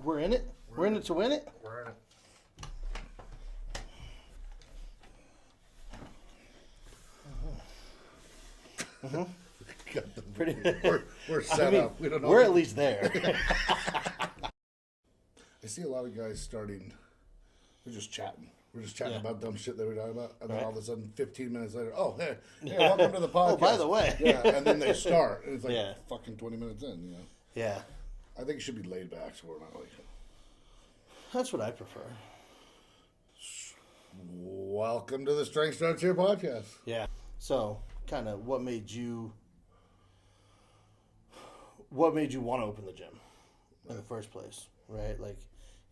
We're in it? We're in it to win it? We're in it. We're set up. We don't know. We're at least there. I see a lot of guys starting. We're just chatting. We're just chatting about dumb shit that we're talking about, and then all of a sudden, 15 minutes later, oh hey, welcome to the podcast. Oh, by the way, and then they start, and it's like fucking 20 minutes in, you know. Yeah. I think it should be laid back, so we're not like. That's what I prefer. Welcome to the Strength Starts Here podcast. Yeah. So, kind of, what made you want to open the gym in the first place, right? Like,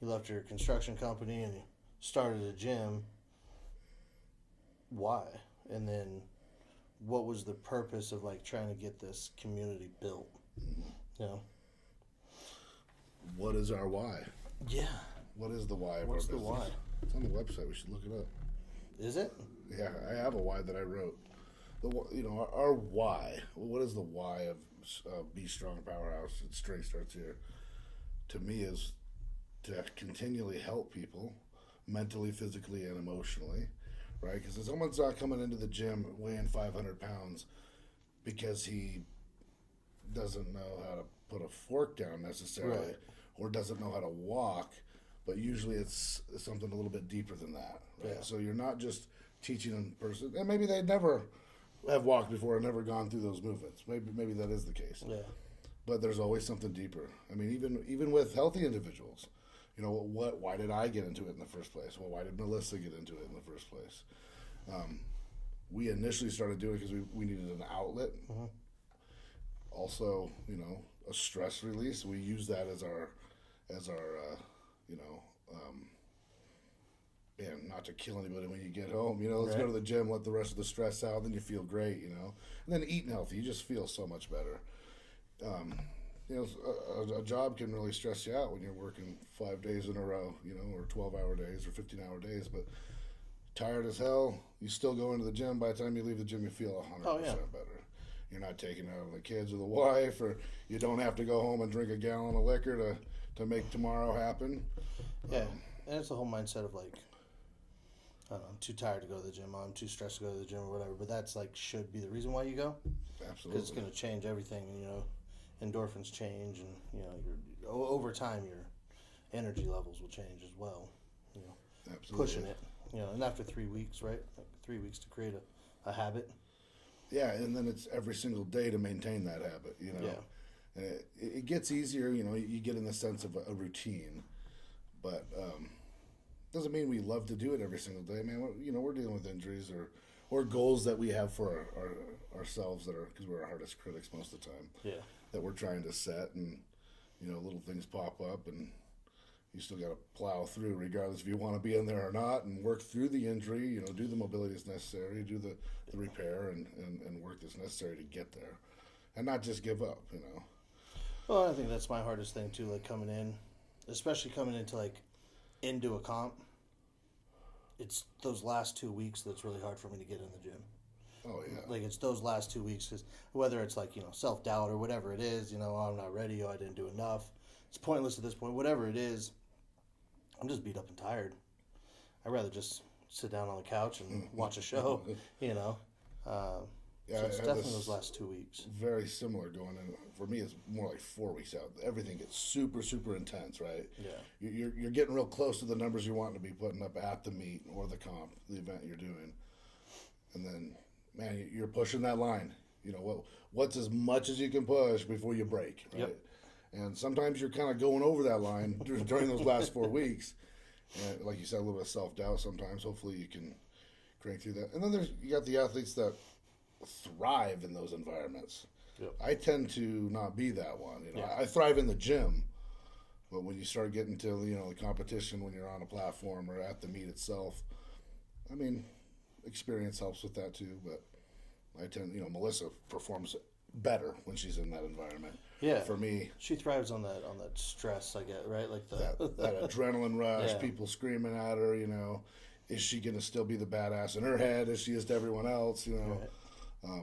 you left your construction company and you started a gym. Why? And then, what was the purpose of like trying to get this community built? You know. What is our why? Yeah. What is the why of What's our the business? why? It's on the website. We should look it up. Is it? Yeah, I have a why that I wrote. Our why. What is the why of Be Strong Powerhouse? Strength Starts Here. To me, is to continually help people, mentally, physically, and emotionally, right? Because if someone's not coming into the gym weighing 500 pounds because he doesn't know how to put a fork down necessarily, or doesn't know how to walk, but usually it's something a little bit deeper than that, right? Yeah. So you're not just teaching a person, and maybe they never have walked before and never gone through those movements. Maybe that is the case. Yeah. But there's always something deeper. I mean, even with healthy individuals, why did I get into it in the first place? Well, why did Melissa get into it in the first place? We initially started doing it because we needed an outlet. Mm-hmm. Also, a stress release. We use that as our and not to kill anybody when you get home. Let's go to the gym, let the rest of the stress out, then you feel great. And then eating healthy, you just feel so much better. A job can really stress you out when you're working 5 days in a row, or 12-hour days or 15-hour days, but tired as hell, you still go into the gym. By the time you leave the gym, you feel 100% better. You're not taking out of the kids or the wife, or you don't have to go home and drink a gallon of liquor to make tomorrow happen. Yeah, and it's the whole mindset of like, I don't know, I'm too tired to go to the gym, I'm too stressed to go to the gym or whatever, but that's like should be the reason why you go. Absolutely. Because it's going to change everything, endorphins change, and, over time your energy levels will change as well, Absolutely. Pushing it, and after 3 weeks, right? Like 3 weeks to create a habit. Yeah, and then it's every single day to maintain that habit, Yeah. And it gets easier, you get in the sense of a routine, but doesn't mean we love to do it every single day, man. We're dealing with injuries or goals that we have for ourselves because we're our hardest critics most of the time. Yeah. That we're trying to set, and little things pop up, and you still got to plow through, regardless if you want to be in there or not, and work through the injury. Do the mobility that's necessary, do the repair, and work that's necessary to get there, and not just give up. Well, I think that's my hardest thing too. Like coming in, especially coming into a comp. It's those last 2 weeks that's really hard for me to get in the gym. Oh, yeah. Like, it's those last 2 weeks, because whether it's like, self-doubt or whatever it is, I'm not ready, I didn't do enough. It's pointless at this point. Whatever it is, I'm just beat up and tired. I'd rather just sit down on the couch and watch a show, So it's definitely those last 2 weeks. Very similar going in. For me, it's more like 4 weeks out. Everything gets super, super intense, right? Yeah. You're getting real close to the numbers you want to be putting up at the meet or the comp, the event you're doing. And then, man, you're pushing that line. What's as much as you can push before you break, right? Yep. And sometimes you're kind of going over that line during those last 4 weeks. And like you said, a little bit of self-doubt sometimes. Hopefully you can crank through that. And then you got the athletes that thrive in those environments. Yep. I tend to not be that one. I thrive in the gym, but when you start getting to the competition, when you're on a platform or at the meet itself, I mean, experience helps with that too. But I tend, Melissa performs better when she's in that environment. Yeah. For me, she thrives on that stress I get, right? Like that adrenaline rush, people screaming at her. Is she gonna still be the badass in her head as she is to everyone else? Right. Oh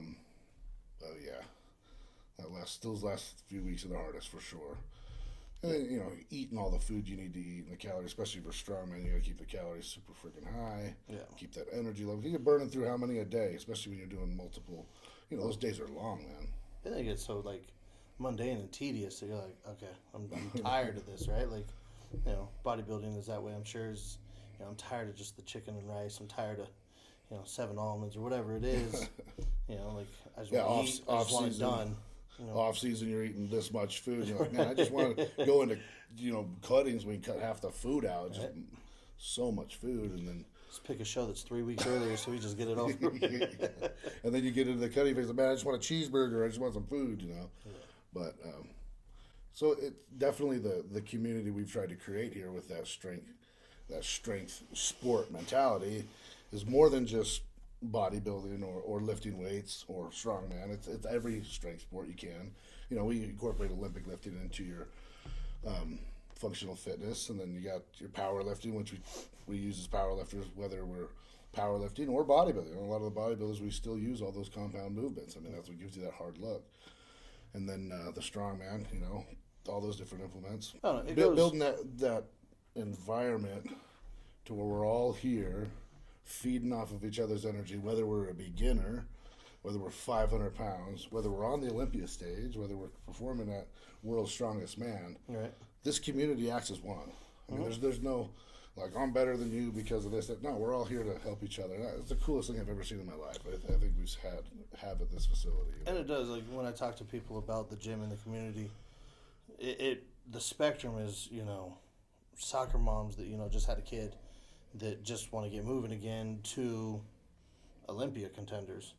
yeah, those last few weeks are the hardest for sure. And then, eating all the food you need to eat and the calories, especially for strongman, you got to keep the calories super freaking high. Yeah. Keep that energy level. You're burning through how many a day, especially when you're doing multiple. Those days are long, man. I think it's so like mundane and tedious. So you're like, okay, I'm tired of this, right? Like, bodybuilding is that way. I'm sure is, I'm tired of just the chicken and rice. I'm tired of, 7 almonds or whatever it is. Like I just want to eat. I just want it done. Off season, you're eating this much food. You're like, man, I just want to go into cuttings. We can cut half the food out. Just so much food, and then just pick a show that's 3 weeks earlier, so we just get it over. And then you get into the cutting phase. Man, I just want a cheeseburger. I just want some food. Yeah. But so it's definitely the community we've tried to create here with that strength sport mentality is more than just bodybuilding or lifting weights or strongman. It's every strength sport you can. We incorporate Olympic lifting into your functional fitness, and then you got your powerlifting, which we use as powerlifters, whether we're powerlifting or bodybuilding. A lot of the bodybuilders, we still use all those compound movements. I mean, that's what gives you that hard look. And then the strongman, all those different implements. Building that environment to where we're all here feeding off of each other's energy, whether we're a beginner, whether we're 500 pounds, whether we're on the Olympia stage, whether we're performing at World's Strongest Man. Right. This community acts as one. I mean, there's no, like, I'm better than you because of this. No, we're all here to help each other. It's the coolest thing I've ever seen in my life. I think we've have at this facility. And it does. Like, when I talk to people about the gym and the community, the spectrum is, soccer moms that, just had a kid that just want to get moving again to Olympia contenders,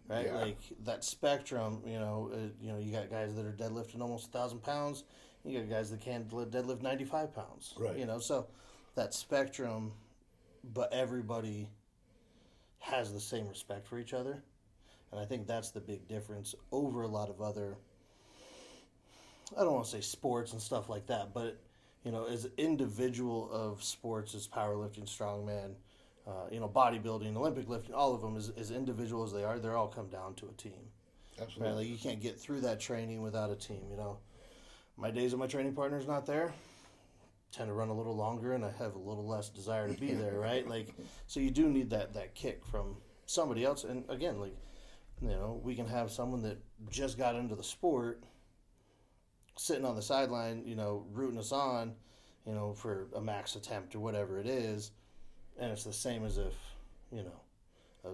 right? Yeah. Like that spectrum, you got guys that are deadlifting almost 1,000 pounds. You got guys that can't deadlift 95 pounds, right? So that spectrum, but everybody has the same respect for each other. And I think that's the big difference over a lot of other, I don't want to say sports and stuff like that, but as an individual of sports, as powerlifting, strongman, bodybuilding, Olympic lifting, all of them, as individual as they are, they're all come down to a team. Absolutely. Right? Like you can't get through that training without a team. My days of my training partner's not there, tend to run a little longer, and I have a little less desire to be there, right? Like, so you do need that kick from somebody else. And again, like, we can have someone that just got into the sport sitting on the sideline, rooting us on, for a max attempt or whatever it is, and it's the same as if,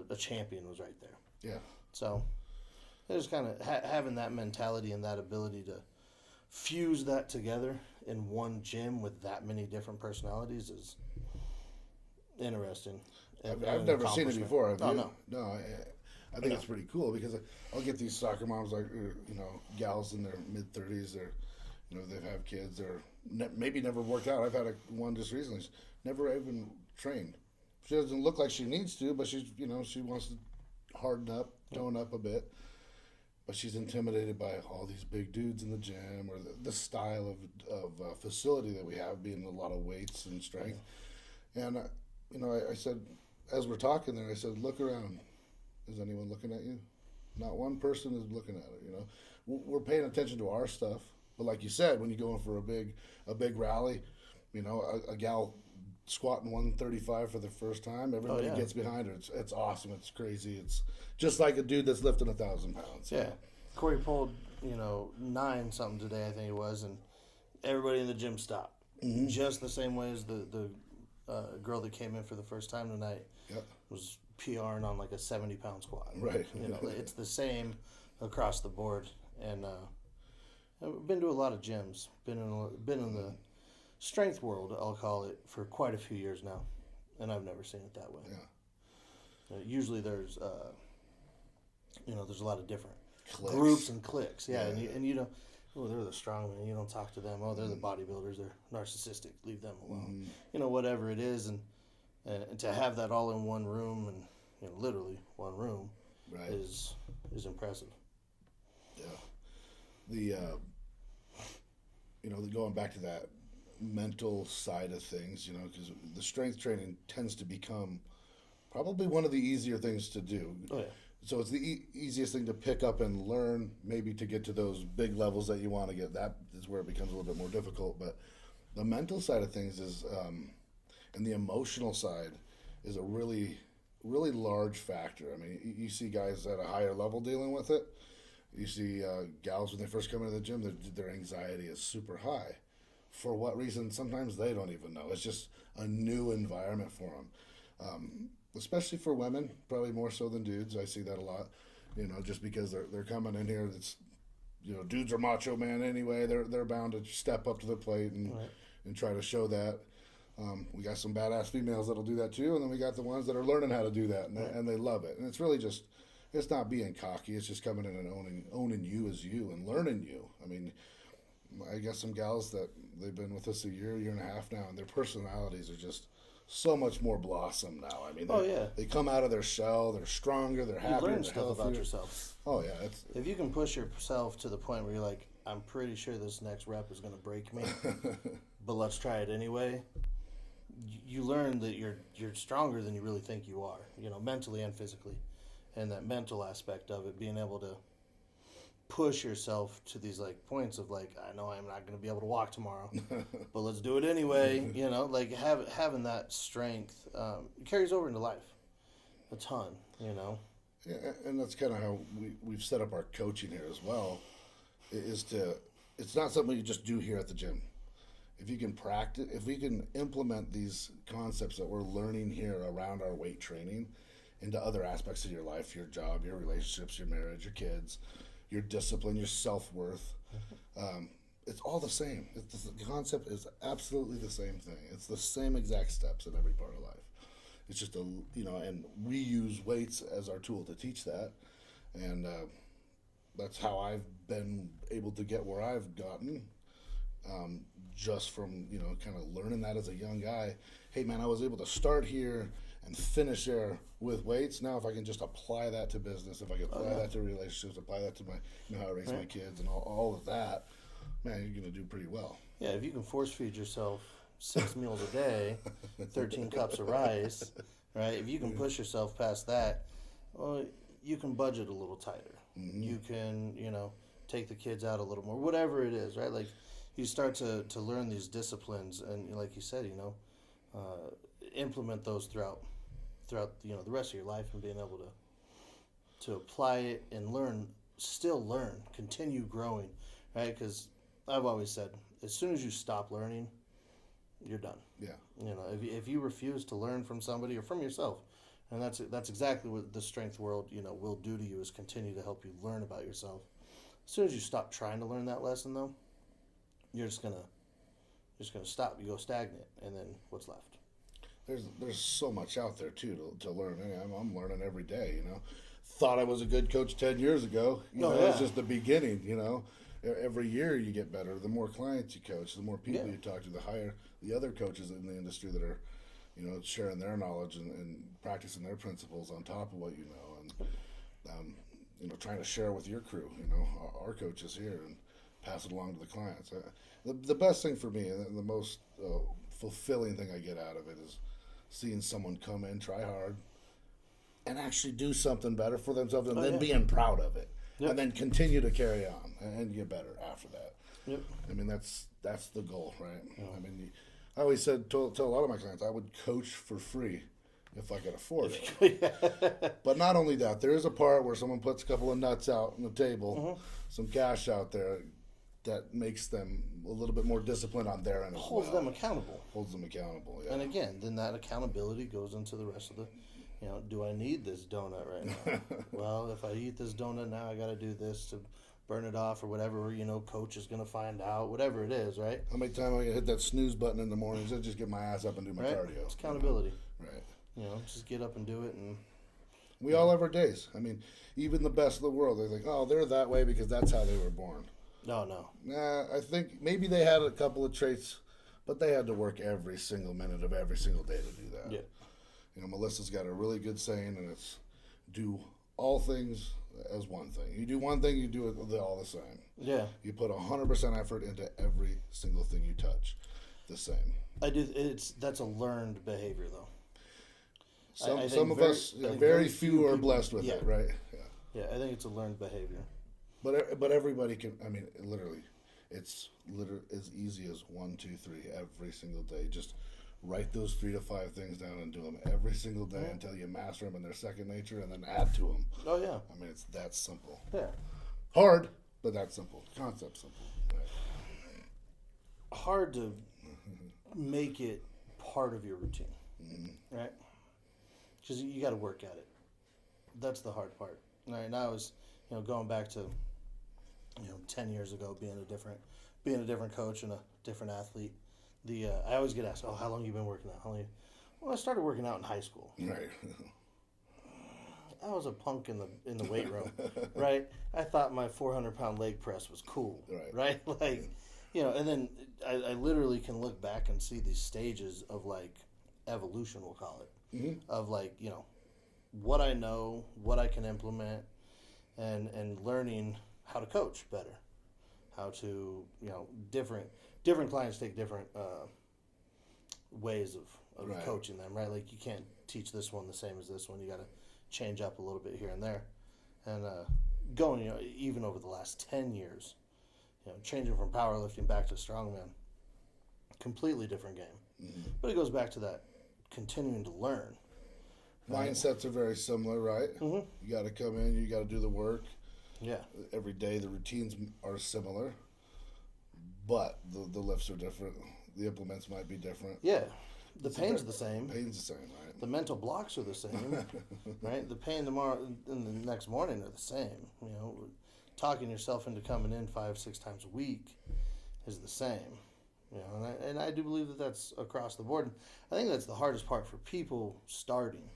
a champion was right there. Yeah. So, just kind of having that mentality and that ability to fuse that together in one gym with that many different personalities is interesting. I've never seen it before. Have you? No. I think it's pretty cool because I'll get these soccer moms, like, gals in their mid-30s. They're, they have kids. They're maybe never worked out. I've had one just recently. She's never even trained. She doesn't look like she needs to, but she's, she wants to harden up, tone up a bit. But she's intimidated by all these big dudes in the gym or the style of facility that we have, being a lot of weights and strength. And, I said, as we're talking there, I said, look around. Is anyone looking at you? Not one person is looking at it, We're paying attention to our stuff. But like you said, when you go in for a big rally, a gal squatting 135 for the first time, everybody gets behind her. It's awesome. It's crazy. It's just like a dude that's lifting 1,000 pounds. Yeah. Corey pulled, 9 something today, I think it was, and everybody in the gym stopped. Mm-hmm. Just the same way as the girl that came in for the first time tonight was PRing on like a 70-pound squat. Right. It's the same across the board. And I've been to a lot of gyms. Been in the strength world, I'll call it, for quite a few years now, and I've never seen it that way. Yeah. Usually there's there's a lot of different groups and cliques. Yeah. And oh, they're the strongmen. You don't talk to them. Oh, they're the bodybuilders. They're narcissistic. Leave them alone. Mm-hmm. Whatever it is, and to have that all in one room, and literally one room, right, is impressive. Yeah. Going back to that mental side of things, because the strength training tends to become probably one of the easier things to do. Oh, yeah. So it's the easiest thing to pick up and learn, maybe to get to those big levels that you want to get. That is where it becomes a little bit more difficult. But the mental side of things is, and the emotional side is a really, really large factor. I mean, you see guys at a higher level dealing with it. You see gals when they first come into the gym, their anxiety is super high. For what reason? Sometimes they don't even know. It's just a new environment for them. Especially for women, probably more so than dudes. I see that a lot, just because they're coming in here. That's, dudes are macho man anyway. They're bound to step up to the plate and try to show that. We got some badass females that'll do that too, and then we got the ones that are learning how to do that, and they love it. And it's really just, it's not being cocky. It's just coming in and owning you as you and learning you. I mean, I got some gals that they've been with us a year and a half now, and their personalities are just so much more blossom now. I mean, they come out of their shell. They're stronger. They're happier. You learn stuff about yourself. Oh yeah, if you can push yourself to the point where you're like, I'm pretty sure this next rep is going to break me, but let's try it anyway. You learn that you're stronger than you really think you are. Mentally and physically, and that mental aspect of it, being able to push yourself to these points of I know I'm not going to be able to walk tomorrow, but let's do it anyway. Having that strength carries over into life a ton. Yeah, and that's kind of how we've set up our coaching here as well. It's not something you just do here at the gym. If you can practice, if we can implement these concepts that we're learning here around our weight training into other aspects of your life, your job, your relationships, your marriage, your kids, your discipline, your self-worth. It's all the same. The concept is absolutely the same thing. It's the same exact steps in every part of life. It's just and we use weights as our tool to teach that. And that's how I've been able to get where I've gotten, just from, kind of learning that as a young guy. Hey, man, I was able to start here and finish there with weights. Now, if I can just apply that to business, if I can apply that to relationships, apply that to my, how I raise my kids and all of that, man, you're going to do pretty well. Yeah, if you can force feed yourself 6 meals a day, 13 cups of rice, right? If you can push yourself past that, well, you can budget a little tighter. Mm-hmm. You can, take the kids out a little more, whatever it is, right? You start to learn these disciplines, and like you said, implement those throughout the rest of your life, and being able to apply it and still learn, continue growing, right? Because I've always said, as soon as you stop learning, you're done. Yeah. If you refuse to learn from somebody or from yourself, and that's exactly what the strength world will do to you, is continue to help you learn about yourself. As soon as you stop trying to learn that lesson, though, you're just gonna stop. You go stagnant, and then what's left? There's so much out there too to learn. I'm learning every day. Thought I was a good coach 10 years ago. It's just the beginning. Every year you get better. The more clients you coach, the more people you talk to, the higher the other coaches in the industry that are, sharing their knowledge and practicing their principles on top of what you know, and trying to share with your crew. Our coaches here, and pass it along to the clients. The best thing for me, and the most fulfilling thing I get out of it, is seeing someone come in, try hard, and actually do something better for themselves, and then being proud of it, and then continue to carry on and get better after that. Yep. I mean, that's the goal, right? Yeah. I mean, I always tell a lot of my clients I would coach for free if I could afford it. But not only that, there is a part where someone puts a couple of nuts out on the table, some cash out there, that makes them a little bit more disciplined on their end as well. Holds them accountable. Yeah. And again, then that accountability goes into the rest of the, do I need this donut right now? Well, if I eat this donut now, I got to do this to burn it off or whatever, coach is going to find out, whatever it is, right? How many times I hit that snooze button in the mornings? I just get my ass up and do my cardio. It's accountability. Right. Just get up and do it. And we all have our days. I mean, even the best of the world, they think, oh, they're that way because that's how they were born. No. Nah, I think maybe they had a couple of traits, but they had to work every single minute of every single day to do that. Yeah. Melissa's got a really good saying, and it's do all things as one thing. You do one thing, you do it all the same. Yeah. You put 100% effort into every single thing you touch. The same. I do. That's a learned behavior, though. Some of us, very few are blessed with it, right? Yeah. Yeah, I think it's a learned behavior. But everybody can. I mean, literally, it's as easy as 1, 2, 3 every single day. Just write those 3 to 5 things down and do them every single day until you master them in their second nature, and then add to them. Oh yeah. I mean, it's that simple. Yeah. Hard, but that simple. Concept simple. Right. Hard to make it part of your routine, right? Because you got to work at it. That's the hard part. Right now is going back to 10 years ago, being a different coach and a different athlete. I always get asked, "Oh, how long have you been working out?" Well, I started working out in high school. Right. I was a punk in the weight room, right? I thought my 400-pound leg press was cool, right? Like, and then I literally can look back and see these stages of like evolution, we'll call it, of like what I know, what I can implement, and learning how to coach better, how to different clients take different ways of coaching them, right? Like you can't teach this one the same as this one. You got to change up a little bit here and there, and going even over the last 10 years, changing from powerlifting back to strongman, completely different game. But it goes back to that continuing to learn. Mindsets are very similar, right? You got to come in, you got to do the work. Yeah. Every day the routines are similar, but the lifts are different. The implements might be different. Yeah. The pain's the same. Pain's the same, right? The mental blocks are the same, right? The pain tomorrow and the next morning are the same. Talking yourself into coming in 5-6 times a week is the same. And I do believe that that's across the board. I think that's the hardest part for people starting,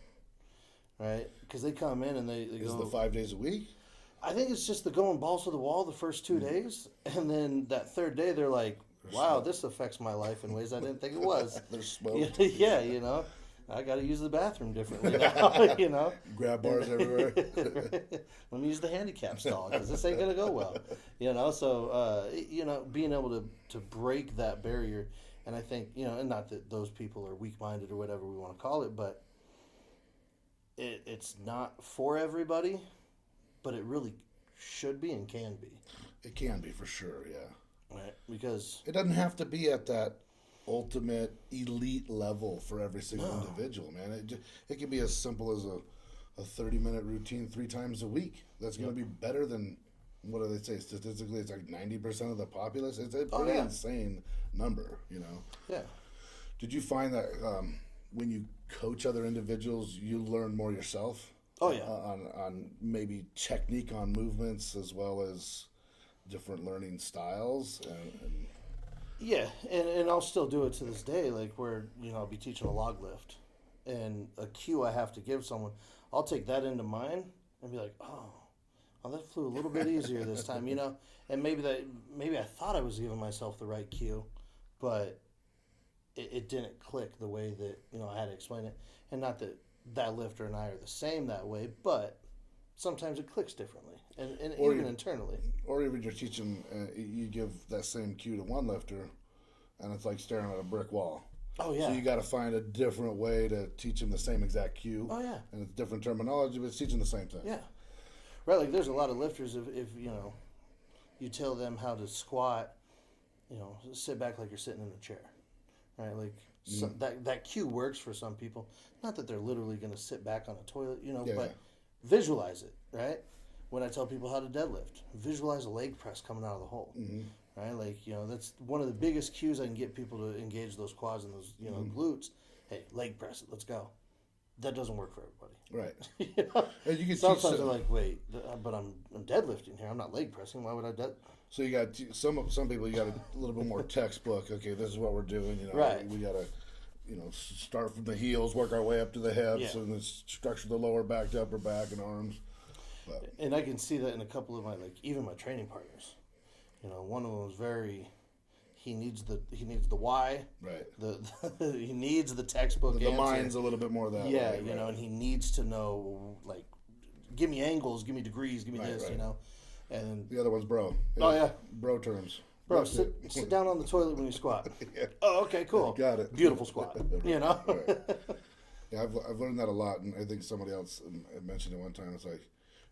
right? Because they come in and they Is go. the 5 days a week? I think it's just the going balls to the wall the first 2 days, and then that third day they're like, wow, this affects my life in ways I didn't think it was. There's smoke. Yeah, I got to use the bathroom differently now, Grab bars everywhere. Let me use the handicap stall because this ain't going to go well. So, being able to break that barrier, and I think, and not that those people are weak-minded or whatever we want to call it, but it's not for everybody, but it really should be and can be. It can be for sure, yeah. Right, because it doesn't have to be at that ultimate elite level for every single individual, man. It can be as simple as a 30-minute routine 3 times a week. That's going to be better than, what do they say, statistically it's like 90% of the populace. It's a pretty insane number, Yeah. Did you find that when you coach other individuals, you learn more yourself? Oh, yeah. On maybe technique on movements as well as different learning styles and Yeah, and I'll still do it to this day, like where, I'll be teaching a log lift and a cue I have to give someone, I'll take that into mine and be like, oh, that flew a little bit easier this time, and maybe I thought I was giving myself the right cue, but it didn't click the way that, I had to explain it. And not that lifter and I are the same that way, but sometimes it clicks differently, and even internally. Or even you're teaching, you give that same cue to one lifter, and it's like staring at a brick wall. Oh, yeah. So you got to find a different way to teach them the same exact cue. Oh, yeah. And it's different terminology, but it's teaching the same thing. Yeah. Right, like there's a lot of lifters, if you tell them how to squat, sit back like you're sitting in a chair. Right, like that cue works for some people. Not that they're literally going to sit back on a toilet, but visualize it, right? When I tell people how to deadlift, visualize a leg press coming out of the hole, right? Like, that's one of the biggest cues I can get people to engage those quads and those, glutes. Hey, leg press it, let's go. That doesn't work for everybody. Right. And you can sometimes they're like, wait, but I'm deadlifting here. I'm not leg pressing. Why would I dead? So you got some people. You got a little bit more textbook. Okay, this is what we're doing. Right. We got to, start from the heels, work our way up to the hips, and then structure the lower back to upper back and arms. But. And I can see that in a couple of even my training partners. One of them was very. He needs the why. Right. He needs the textbook The answer. mind's a little bit more that way. Yeah, and he needs to know, like, give me angles, give me degrees, give me this, And the other one's bro. Oh, yeah. Bro terms. Bro, sit down on the toilet when you squat. Yeah. Oh, okay, cool. Got it. Beautiful squat. Right. Yeah, I've learned that a lot, and I think somebody else had mentioned it one time. It's like,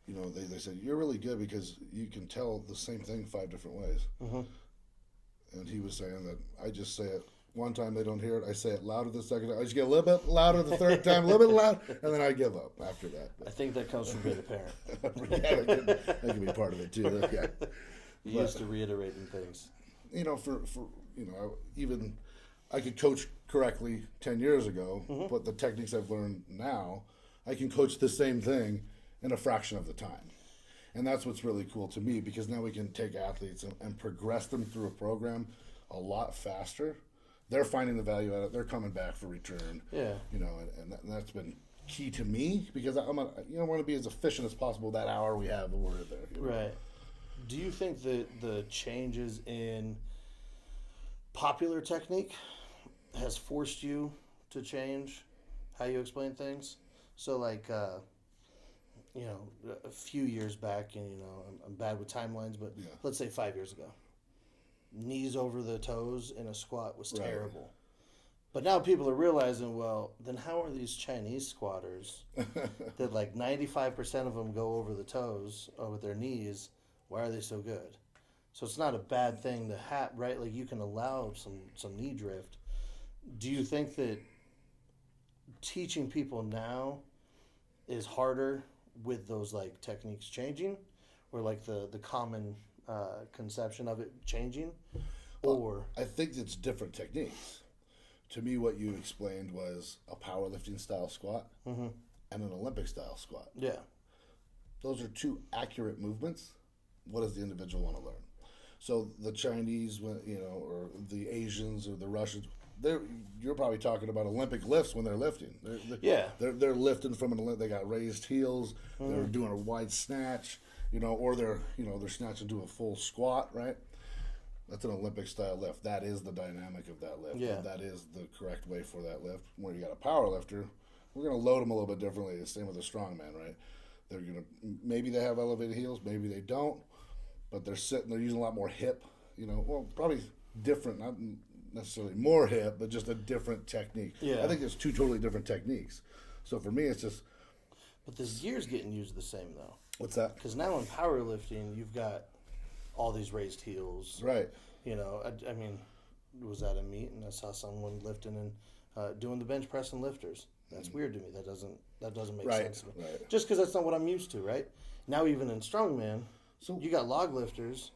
you know, they said, you're really good because you can tell the same thing 5 different ways. Mm-hmm. And he was saying that I just say it one time, they don't hear it. I say it louder the second time. I just get a little bit louder the third time, a little bit louder, and then I give up after that. I think that comes from being a parent. Yeah, that could be part of it too. Yeah. You used to reiterating things. You know, for you know, even I could coach correctly 10 years ago, but the techniques I've learned now, I can coach the same thing in a fraction of the time. And that's what's really cool to me, because now we can take athletes and progress them through a program a lot faster. They're finding the value out of it. They're coming back for return. Yeah. You know, and that's been key to me, because I want to be as efficient as possible that hour we have when we're there. You know? Right. Do you think that the changes in popular technique has forced you to change how you explain things? So, like, you know, a few years back, and, you know, I'm bad with timelines, but let's say 5 years ago, knees over the toes in a squat was terrible. Right. But now people are realizing, well, then how are these Chinese squatters that like 95% of them go over the toes or with their knees, why are they so good? So it's not a bad thing to have, right? Like, you can allow some knee drift. Do you think that teaching people now is harder with those like techniques changing, or like the common conception of it changing? Or I think it's different techniques. To me, what you explained was a powerlifting style squat and an Olympic style squat. Yeah. Those are two accurate movements. What does the individual want to learn? So the Chinese, you know, or the Asians or the Russians, you're probably talking about Olympic lifts when they're lifting. They're lifting from an Olympic. They got raised heels. They're doing a wide snatch, you know, or they're snatching to a full squat, right? That's an Olympic style lift. That is the dynamic of that lift. Yeah. That is the correct way for that lift. When you got a power lifter, we're going to load them a little bit differently. The same with a strongman, right? They're going to, maybe they have elevated heels, maybe they don't, but they're using a lot more hip, you know, well, probably different, not necessarily more hip, but just a different technique. Yeah. I think there's two totally different techniques. So for me, it's just. But the gear's getting used the same, though. What's that? Because now in powerlifting, you've got all these raised heels. Right. You know, I mean, was at a meet and I saw someone lifting and doing the bench press and lifters. That's weird to me. That doesn't make sense to me. Right. Just because that's not what I'm used to, right? Now even in strongman, so you got log lifters.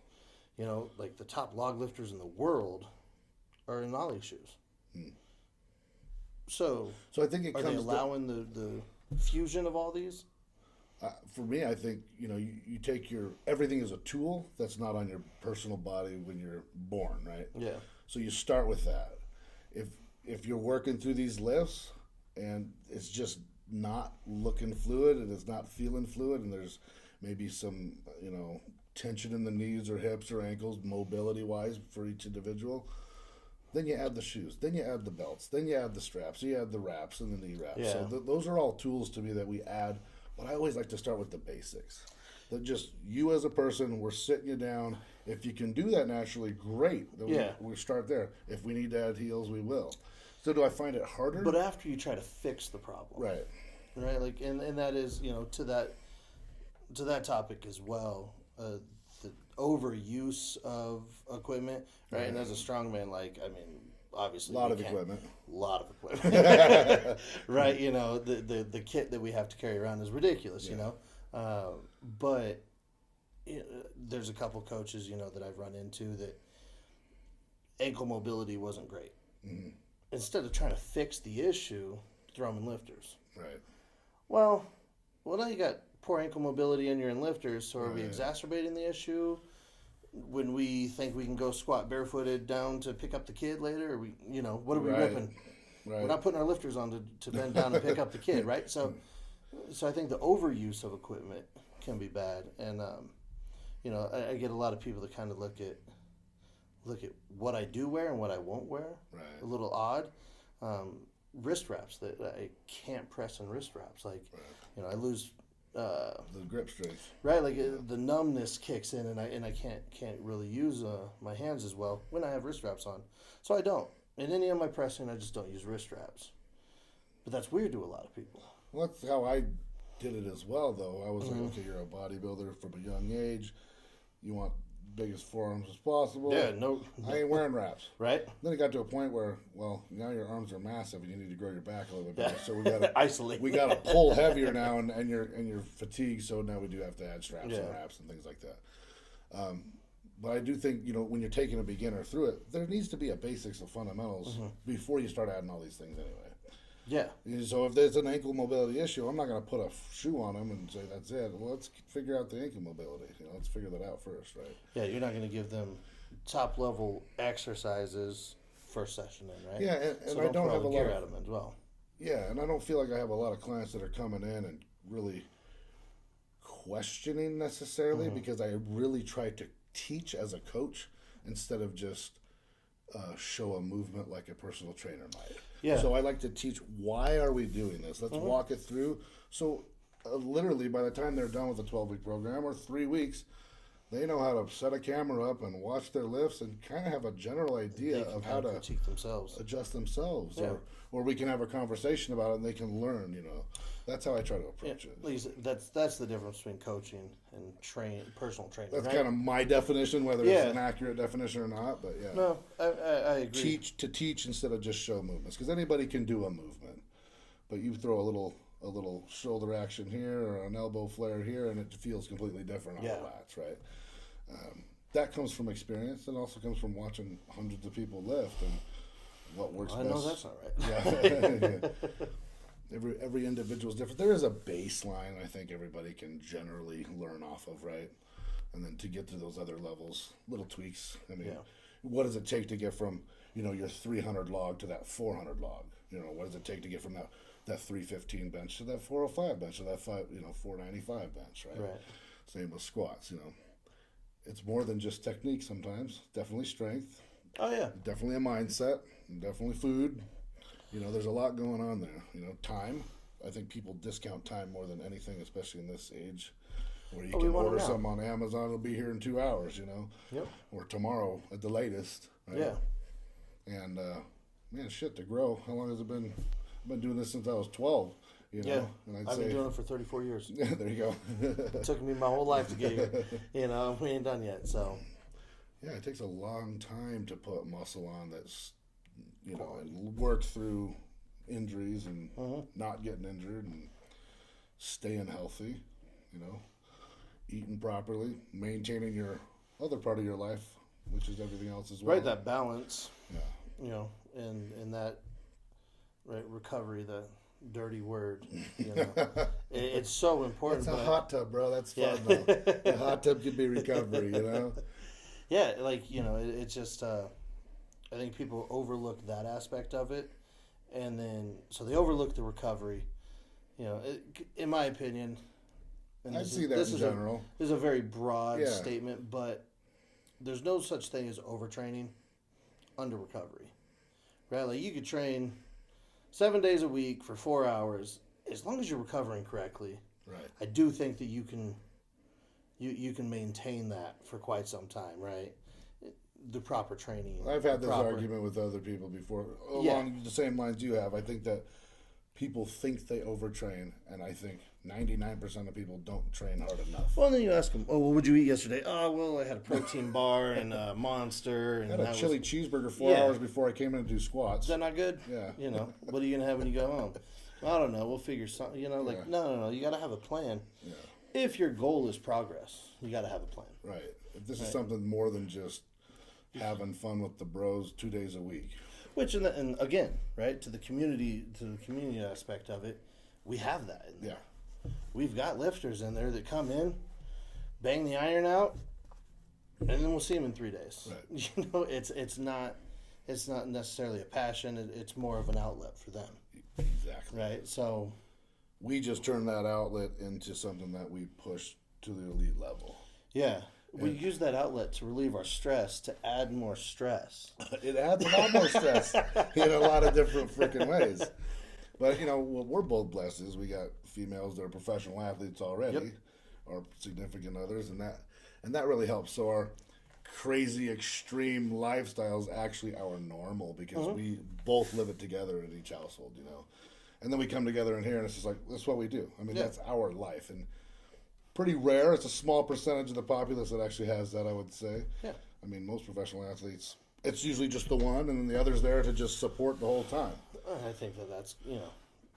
You know, like the top log lifters in the world are in ollie shoes. So I think it are comes they allowing the fusion of all these? For me, I think, you know, you take everything is a tool that's not on your personal body when you're born, right? Yeah. So you start with that. If you're working through these lifts and it's just not looking fluid and it's not feeling fluid, and there's maybe some, you know, tension in the knees or hips or ankles, mobility-wise for each individual, then you add the shoes, then you add the belts, then you add the straps, you add the wraps and the knee wraps. Yeah. So those are all tools to me that we add. But I always like to start with the basics. That just you as a person, we're sitting you down. If you can do that naturally, great. We start there. If we need to add heels, we will. So do I find it harder? But after you try to fix the problem. Right. Right? Like, and that is, you know, to that topic as well, the overuse of equipment, right? And as a strongman, like, I mean, obviously a lot of equipment, right? You know, the kit that we have to carry around is ridiculous, you know, but there's a couple coaches, you know, that I've run into that ankle mobility wasn't great. Instead of trying to fix the issue, throw them in lifters. Right. Well, now you got poor ankle mobility and you're in lifters, so are we exacerbating the issue when we think we can go squat barefooted down to pick up the kid later? Or we, you know, what are we ripping? Right. We're not putting our lifters on to bend down and pick up the kid, right? So I think the overuse of equipment can be bad, and you know, I get a lot of people that kind of look at what I do wear and what I won't wear. Right. A little odd. Wrist wraps that I can't press in wrist wraps, like you know, I lose. The grip strength, right? Like the numbness kicks in, and I can't really use my hands as well when I have wrist wraps on. So I don't. In any of my pressing, I just don't use wrist wraps. But that's weird to a lot of people. Well, that's how I did it as well, though. I was like, okay, you're a bodybuilder from a young age. You want biggest forearms as possible. Yeah, no. I ain't wearing wraps. Right? Then it got to a point where, well, now your arms are massive and you need to grow your back a little bit better. So we got to isolate. We got to pull heavier now, and you're fatigued. So now we do have to add straps and wraps and things like that. But I do think, when you're taking a beginner through it, there needs to be a basics of fundamentals before you start adding all these things anyway. Yeah. So if there's an ankle mobility issue, I'm not going to put a shoe on them and say that's it. Well, let's figure out the ankle mobility. Let's figure that out first, right? Yeah, you're not going to give them top level exercises first session in, right? Yeah, and so I don't have a lot out of them as well. Yeah, and I don't feel like I have a lot of clients that are coming in and really questioning necessarily because I really try to teach as a coach instead of just show a movement like a personal trainer might. Yeah. So I like to teach, why are we doing this? Let's walk it through. So literally by the time they're done with a 12-week program or 3 weeks, they know how to set a camera up and watch their lifts and kind of have a general idea of how to critique themselves, adjust themselves. Yeah. Or we can have a conversation about it and they can learn, That's how I try to approach it. At least that's the difference between coaching and personal training. That's right? kind of my definition, whether it's an accurate definition or not. But yeah, no, I agree. Teach instead of just show movements, because anybody can do a movement, but you throw a little shoulder action here or an elbow flare here, and it feels completely different on the lats, right? That comes from experience, and also comes from watching hundreds of people lift and what works best. I know that's not right. Yeah. Every individual is different. There is a baseline I think everybody can generally learn off of, right? And then to get to those other levels, little tweaks. I mean, what does it take to get from, your 300 log to that 400 log? What does it take to get from that 315 bench to that 405 bench to that 495 bench, right? Right. Same with squats, It's more than just technique sometimes. Definitely strength. Oh, yeah. Definitely a mindset. Definitely food. There's a lot going on there. Time. I think people discount time more than anything, especially in this age, where you can order something on Amazon. It'll be here in 2 hours. Yep. Or tomorrow at the latest. Right? Yeah. And man, shit, to grow. How long has it been? I've been doing this since I was 12. Yeah. And I've been doing it for 34 years. Yeah, there you go. It took me my whole life to get here. We ain't done yet. So. Yeah, it takes a long time to put muscle on that's, and work through injuries and not getting injured and staying healthy, eating properly, maintaining your other part of your life, which is everything else as well. Right, that balance. Yeah. And that, right, recovery, the dirty word, it's so important. It's a hot tub, bro. That's fun, though. The hot tub can be recovery, Yeah, it's just, I think people overlook that aspect of it. And then, so they overlook the recovery. In my opinion, and I see that in general. This is a very broad statement, but there's no such thing as overtraining under recovery. Right? Like, you could train 7 days a week for 4 hours, as long as you're recovering correctly. Right. I do think that you can maintain that for quite some time, right? The proper training. I've had this argument with other people before, along the same lines you have. I think that people think they overtrain, and I think 99% of people don't train hard enough. Well, then you ask them, what would you eat yesterday? Oh, well, I had a protein bar and a Monster. And I had a chili cheeseburger 4 hours before I came in to do squats. Is that not good? Yeah. What are you going to have when you go home? I don't know. We'll figure something. No. You got to have a plan. Yeah. If your goal is progress, you got to have a plan. Right. If this is something more than just having fun with the bros 2 days a week. Which, and again, right, to the community aspect of it, we have that in there. Yeah. We've got lifters in there that come in, bang the iron out, and then we'll see them in 3 days. Right. It's not necessarily a passion. It's more of an outlet for them. Exactly. Right. So we just turn that outlet into something that we push to the elite level. Yeah. We use that outlet to relieve our stress, to add more stress. It adds a lot more stress in a lot of different freaking ways. But, what we're both blessed is we got females that are professional athletes already, or significant others, and that really helps. So our crazy, extreme lifestyle is actually our normal because we both live it together in each household, And then we come together in here, and it's just like, that's what we do. I mean, Yeah. that's our life. And pretty rare. It's a small percentage of the populace that actually has that, I would say. Yeah. I mean, most professional athletes, it's usually just the one, and then the other's there to just support the whole time. I think that's,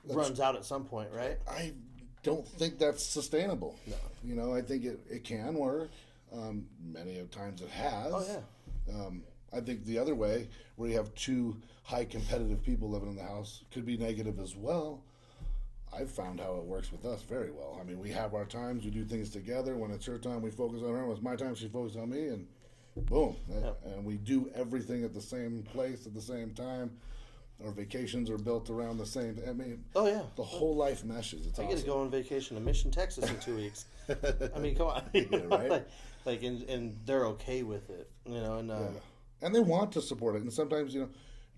runs out at some point, right? I don't think that's sustainable. No. I think it can work. Many of times it has. Oh, yeah. I think the other way, where you have two high competitive people living in the house, could be negative as well. I've found how it works with us very well. I mean, we have our times, we do things together. When it's her time, we focus on her. When it's my time, she focuses on me, and boom. Yep. And we do everything at the same place at the same time. Our vacations are built around the same. I mean, oh yeah, the whole life meshes. It's I awesome. get to go on vacation to Mission, Texas in 2 weeks. I mean, come on, Yeah, right? and they're okay with it, and and they want to support it. And sometimes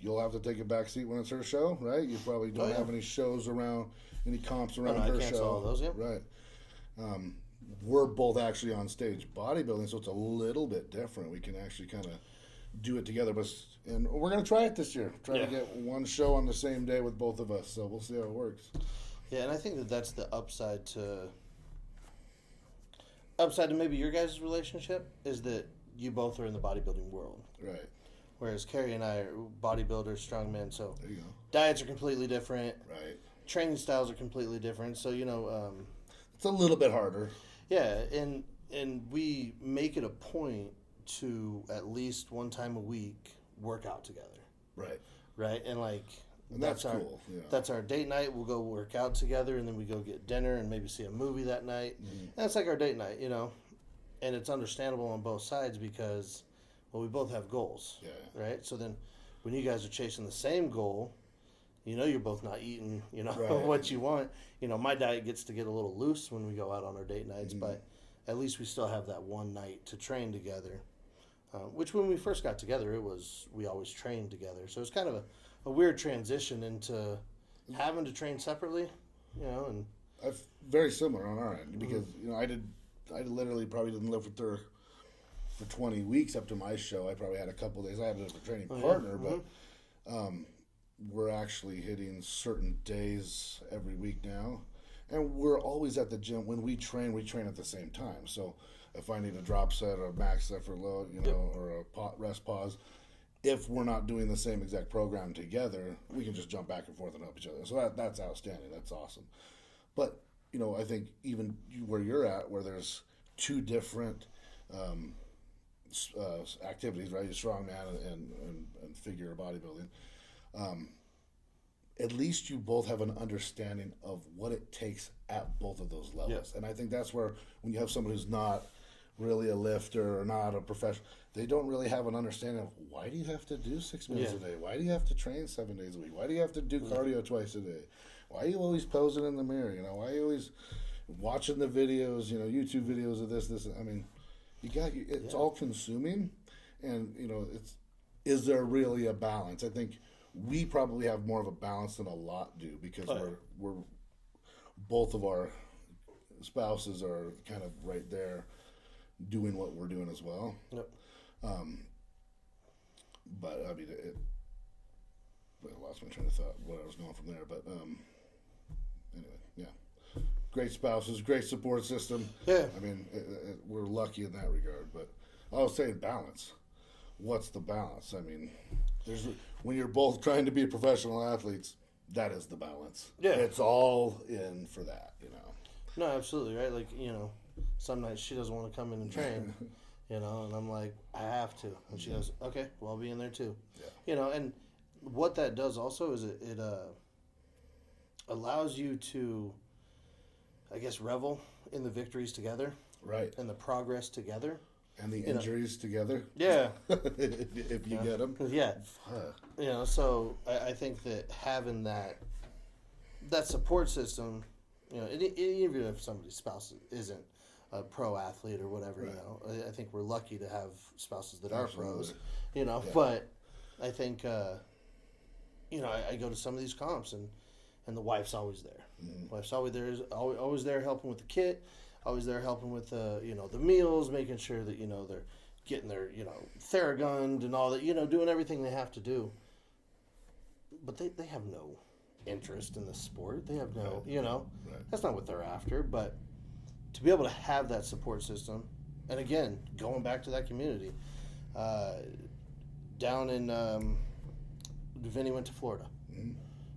you'll have to take a back seat when it's her show, right? You probably don't have any shows around, any comps around her I cancel show. all those, yeah. Right. We're both actually on stage bodybuilding, so it's a little bit different. We can actually kind of do it together, and we're going to try it this year. Try to get one show on the same day with both of us, so we'll see how it works. Yeah, and I think that's the upside to maybe your guys' relationship is that you both are in the bodybuilding world. Right. Whereas Carrie and I are bodybuilders, strongmen, so There you go. diets are completely different. Right. Training styles are completely different. So, it's a little bit harder. yeah, and we make it a point to at least one time a week work out together. Right. Right? And And that's our cool. Yeah. that's our date night. We'll go work out together, and then we go get dinner and maybe see a movie that night. Mm-hmm. And it's like our date night, and it's understandable on both sides because, well, we both have goals, right? So then, when you guys are chasing the same goal, you're both not eating, Right. what you want. My diet gets to get a little loose when we go out on our date nights, but at least we still have that one night to train together. Which when we first got together, we always trained together. So it's kind of a weird transition into having to train separately, and Very similar on our end because I literally probably didn't live with her for 20 weeks up to my show. I probably had a couple of days. I had a different training partner, but we're actually hitting certain days every week now, and we're always at the gym. When we train at the same time. So if I need a drop set or a max set for load, or a rest pause, if we're not doing the same exact program together, we can just jump back and forth and help each other. So that's outstanding. That's awesome. But I think even where you're at, where there's two different activities, right? Strongman and figure bodybuilding. At least you both have an understanding of what it takes at both of those levels. Yes. And I think that's where when you have someone who's not really a lifter or not a professional, they don't really have an understanding of why do you have to do 6 minutes a day? Why do you have to train 7 days a week? Why do you have to do cardio twice a day? Why are you always posing in the mirror? Why are you always watching the videos, YouTube videos of this. I mean, it's all consuming, and is there really a balance? I think we probably have more of a balance than a lot do because we're both of our spouses are kind of right there doing what we're doing as well. Yep. But I mean, I lost my train of thought where I was going from there. But anyway, yeah, great spouses, great support system. Yeah. I mean, we're lucky in that regard. But I was saying balance. What's the balance? I mean, when you're both trying to be professional athletes, that is the balance. Yeah. It's all in for that, No, absolutely, right? Some nights she doesn't want to come in and train, and I'm like, I have to. And she goes, okay, well, I'll be in there too. Yeah. And what that does also is it allows you to, I guess, revel in the victories together. Right. And the progress together. And the injuries together. Yeah. if you get them. Yeah. So I think that having that support system, even if somebody's spouse isn't a pro athlete or whatever, right. I think we're lucky to have spouses that Absolutely. are pros, but I think, I go to some of these comps and the wife's always there. Mm-hmm. Wife's always there helping with the kit, always there helping with the meals, making sure that, they're getting their, Theragunned and all that, doing everything they have to do. But they have no interest in the sport. They have no, Right. that's not what they're after. But to be able to have that support system, and again, going back to that community, down in, Vinny went to Florida. Mm-hmm.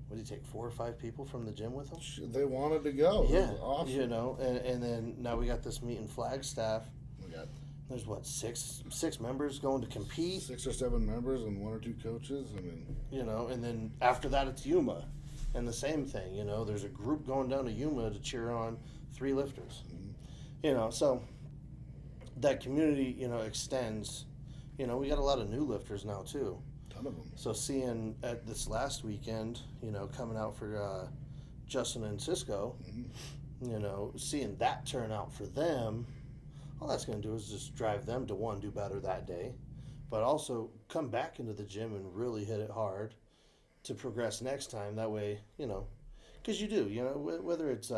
What did he take, 4 or 5 people from the gym with him? They wanted to go. Yeah, It was awesome. and then now we got this meet in Flagstaff. We got There's what, six members going to compete, 6 or 7 members and 1 or 2 coaches. I mean, and then after that it's Yuma, and the same thing. There's a group going down to Yuma to cheer on 3 lifters. mm-hmm. So that community, extends. We got a lot of new lifters now too. Ton of them. So seeing at this last weekend, coming out for Justin and Cisco, Mm-hmm. Seeing that turn out for them, all that's going to do is just drive them to, one, do better that day, but also come back into the gym and really hit it hard to progress next time. That way, because you do, whether it's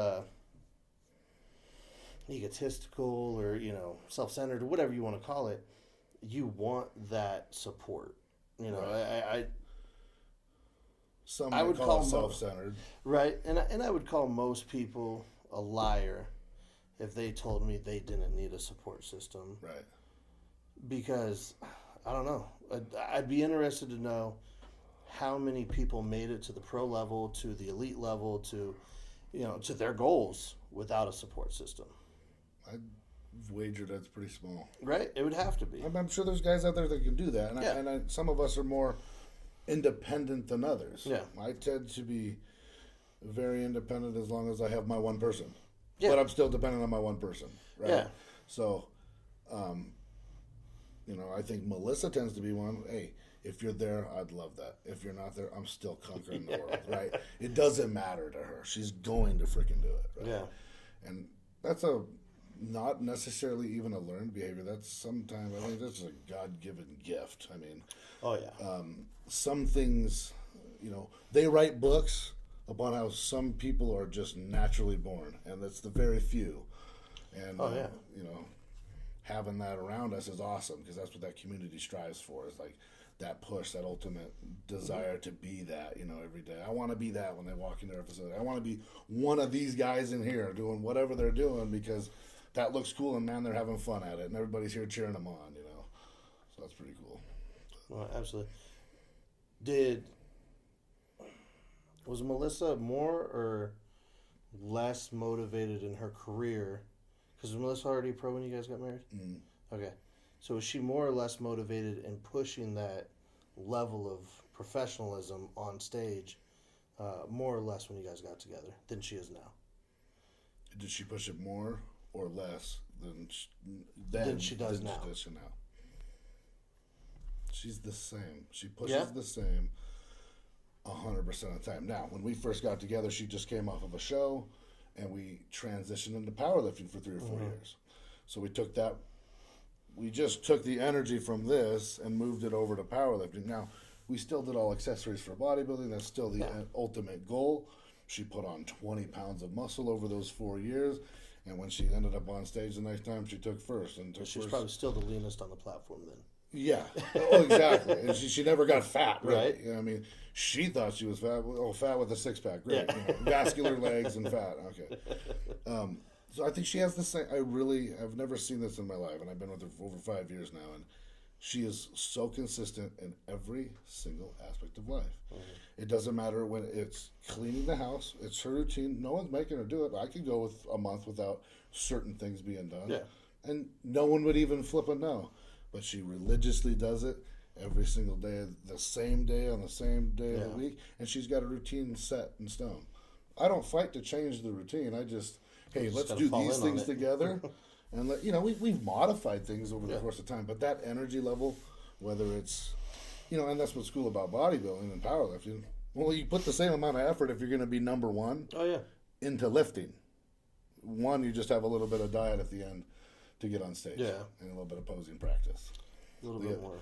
egotistical or, self-centered or whatever you want to call it, you want that support. Right. Some I would call self-centered. Right, and I would call most people a liar if they told me they didn't need a support system. Right. Because, I don't know, I'd be interested to know how many people made it to the pro level, to the elite level, to their goals without a support system. I'd wager that's pretty small. Right? It would have to be. I'm sure there's guys out there that can do that, and, Yeah. some of us are more independent than others. Yeah. I tend to be very independent as long as I have my one person. Yeah. But I'm still dependent on my one person, right? Yeah. So, I think Melissa tends to be one. Hey, if you're there, I'd love that. If you're not there, I'm still conquering the world, right? It doesn't matter to her. She's going to freaking do it, right? Yeah. And that's not necessarily even a learned behavior. That's sometimes, I think that's a God-given gift. I mean, Oh, yeah. some things, they write books about how some people are just naturally born, and that's the very few. And, Oh, yeah. having that around us is awesome, because that's what that community strives for, is like that push, that ultimate desire to be that, every day. I want to be that when they walk into our facility. I want to be one of these guys in here doing whatever they're doing, because that looks cool, and man, they're having fun at it, and everybody's here cheering them on, So that's pretty cool. Well, absolutely. Was Melissa more or less motivated in her career? Because was Melissa already pro when you guys got married? Mm. Okay. So was she more or less motivated in pushing that level of professionalism on stage, more or less when you guys got together, than she is now? Did she push it more or less than she does now? She's the same. She pushes the same 100% of the time. Now, when we first got together, she just came off of a show, and we transitioned into powerlifting for 3 or 4 years. So we just took the energy from this and moved it over to powerlifting. Now, we still did all accessories for bodybuilding. That's still the ultimate goal. She put on 20 pounds of muscle over those 4 years. And when she ended up on stage the next time, she took first. And She was probably still the leanest on the platform then. Yeah. Oh, exactly. And she never got fat, Right. I mean, she thought she was fat. Oh, fat with a six-pack. Great. Yeah. Vascular legs and fat. Okay. So I think she has the same. I've never seen this in my life, and I've been with her for over 5 years now, and she is so consistent in every single aspect of life. It doesn't matter when it's cleaning the house. It's her routine. No one's making her do it. I could go with a month without certain things being done. Yeah. And no one would even flip a no. But she religiously does it every single day, the same day on the same day of the week, and she's got a routine set in stone. I don't fight to change the routine. I just, let's do these things together, and we've modified things over the course of time. But that energy level, whether it's, and that's what's cool about bodybuilding and powerlifting. Well, you put the same amount of effort if you're going to be number one. Oh yeah. Into lifting. One, you just have a little bit of diet at the end to get on stage. Yeah. And a little bit of posing practice. A little bit more.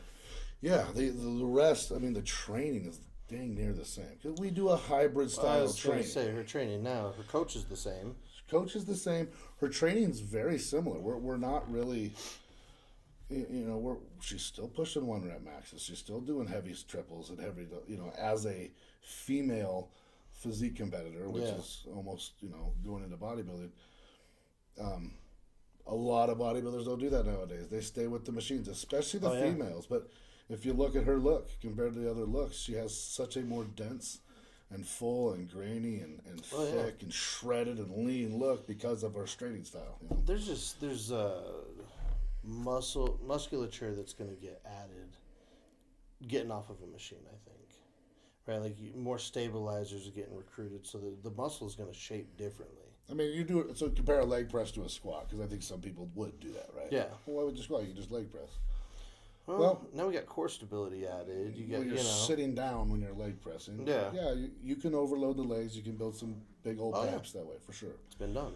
Yeah, the rest, the training is dang near the same. Because we do a hybrid style I was training. going to say, her training now, her coach is the same. Coach is the same. Her training is very similar. We're not really, she's still pushing 1 rep maxes. She's still doing heavy triples and heavy, as a female physique competitor, which is almost, going into bodybuilding. A lot of bodybuilders don't do that nowadays. They stay with the machines, especially the females. But if you look at her look compared to the other looks, she has such a more dense and full and grainy and thick and shredded and lean look because of her training style. There's musculature that's going to get added getting off of a machine, I think. Right, like more stabilizers are getting recruited, so the muscle is going to shape differently. I mean, you do it, so compare a leg press to a squat, because I think some people would do that, right? Yeah. Well, why would you squat? You just leg press. Well, now we got core stability added. You're sitting down when you're leg pressing. Yeah. Yeah, you can overload the legs. You can build some big old peps that way, for sure. It's been done.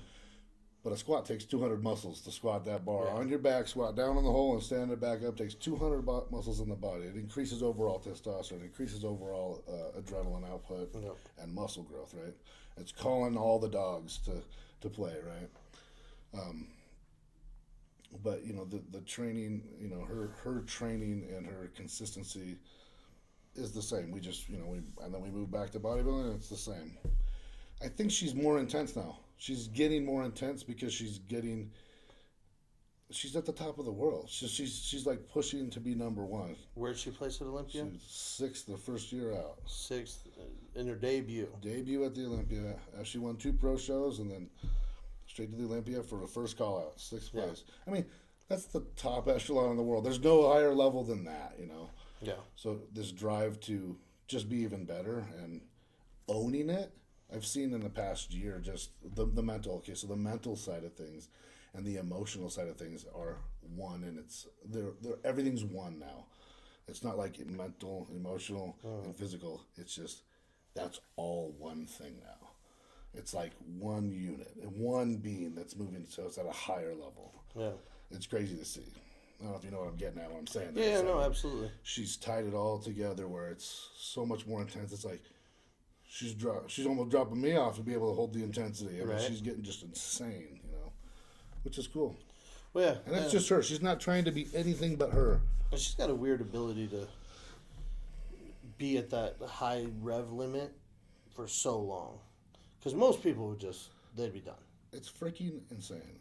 But a squat takes 200 muscles to squat that bar on your back, squat down on the hole, and stand it back up. Takes 200 muscles in the body. It increases overall testosterone, increases overall adrenaline output and muscle growth, right? It's calling all the dogs to play, right? But, the training, her training and her consistency is the same. We just, and then we move back to bodybuilding, and it's the same. I think she's more intense now. She's getting more intense because she's at the top of the world. She's like pushing to be number one. Where'd she place at Olympia? She was 6th the first year out. 6th in her debut. Debut at the Olympia. She won 2 pro shows and then straight to the Olympia for the first call out, 6th place. I mean, that's the top echelon in the world. There's no higher level than that, Yeah. So this drive to just be even better and owning it, I've seen in the past year just the mental. Okay, so the mental side of things and the emotional side of things are one, and everything's one now. It's not like mental, emotional, and physical. It's just that's all one thing now. It's like one unit, one being that's moving, so it's at a higher level. Yeah. It's crazy to see. I don't know if you know what I'm getting at when I'm saying that. Yeah, no, absolutely. She's tied it all together where it's so much more intense. It's like she's almost dropping me off to be able to hold the intensity. I mean, she's getting just insane, which is cool. Well, yeah. And it's just her. She's not trying to be anything but her. And she's got a weird ability to be at that high rev limit for so long. Because most people they'd be done. It's freaking insane.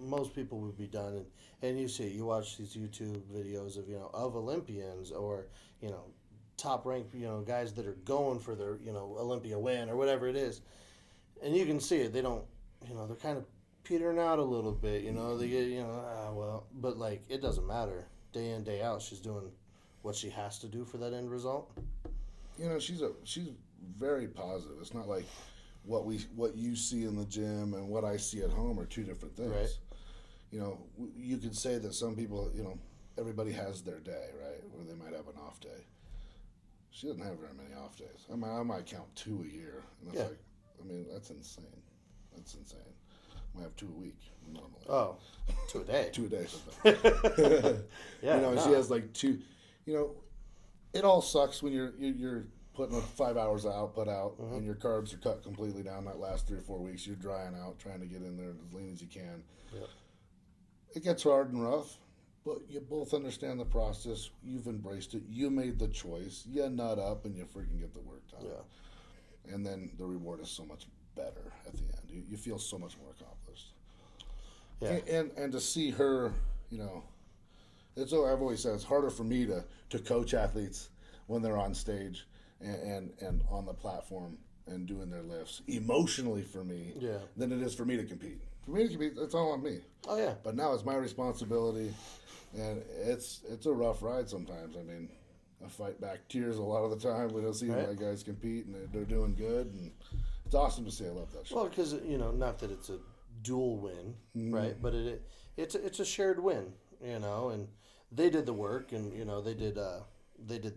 Most people would be done. And you watch these YouTube videos of Olympians or, top ranked, guys that are going for their, Olympia win or whatever it is. And you can see it. They don't, they're kind of petering out a little bit, they get, but like, it doesn't matter. Day in, day out, she's doing what she has to do for that end result. She's very positive. It's not like what you see in the gym and what I see at home are two different things. Right. You could say that some people, everybody has their day, right? Where they might have an off day. She doesn't have very many off days. I mean, I might count 2 a year. And that's that's insane. That's insane. I might have 2 a week normally. Oh, 2 a day. 2 a day sometimes. Yeah. She has like 2. It all sucks when you're putting 5 hours of output out and your carbs are cut completely down that last 3 or 4 weeks. You're drying out, trying to get in there as lean as you can. Yeah. It gets hard and rough, but you both understand the process. You've embraced it. You made the choice. You nut up and you freaking get the work done. Yeah. And then the reward is so much better at the end. You feel so much more accomplished. Yeah. And to see her, I've always said it's harder for me to coach athletes when they're on stage and on the platform and doing their lifts emotionally for me than it is for me to compete. For me to compete, it's all on me. Oh yeah. But now it's my responsibility, and it's a rough ride sometimes. I mean, I fight back tears a lot of the time. We don't see my guys compete, and they're doing good, and it's awesome to see. I love that shit. Well, because not that it's a dual win, right? But it's a shared win, and they did the work, and they did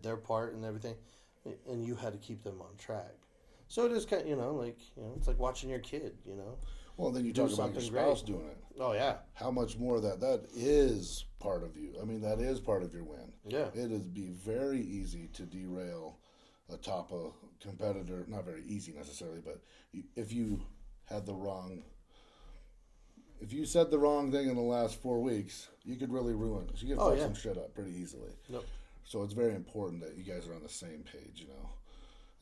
their part and everything, and you had to keep them on track. So it is kind of, it's like watching your kid, Well, then you talk about your spouse doing it. Oh, yeah. How much more that is part of you. I mean, that is part of your win. Yeah. It would be very easy to derail a top competitor. Not very easy necessarily, but if you said the wrong thing in the last 4 weeks, you could really ruin it. You could fuck some shit up pretty easily. Yep. So it's very important that you guys are on the same page,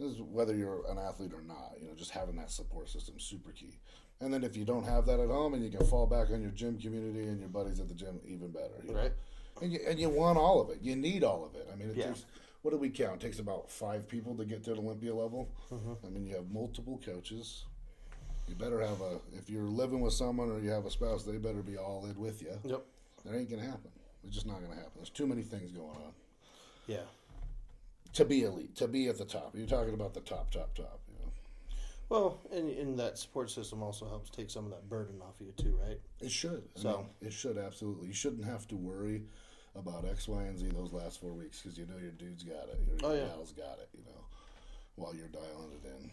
This is whether you're an athlete or not. Just having that support system is super key. And then if you don't have that at home and you can fall back on your gym community and your buddies at the gym, even better. Right. And you want all of it. You need all of it. I mean, it Yeah. takes, what do we count? It takes about 5 people to get to an Olympia level. Mm-hmm. I mean, you have multiple coaches. You better have if you're living with someone or you have a spouse, they better be all in with you. Yep. That ain't going to happen. It's just not going to happen. There's too many things going on. Yeah. To be elite, to be at the top. You're talking about the top. Well, and that support system also helps take some of that burden off you too, right? It should. It should, absolutely. You shouldn't have to worry about X, Y, and Z those last 4 weeks because your dude's got it. Your gal's got it, while you're dialing it in.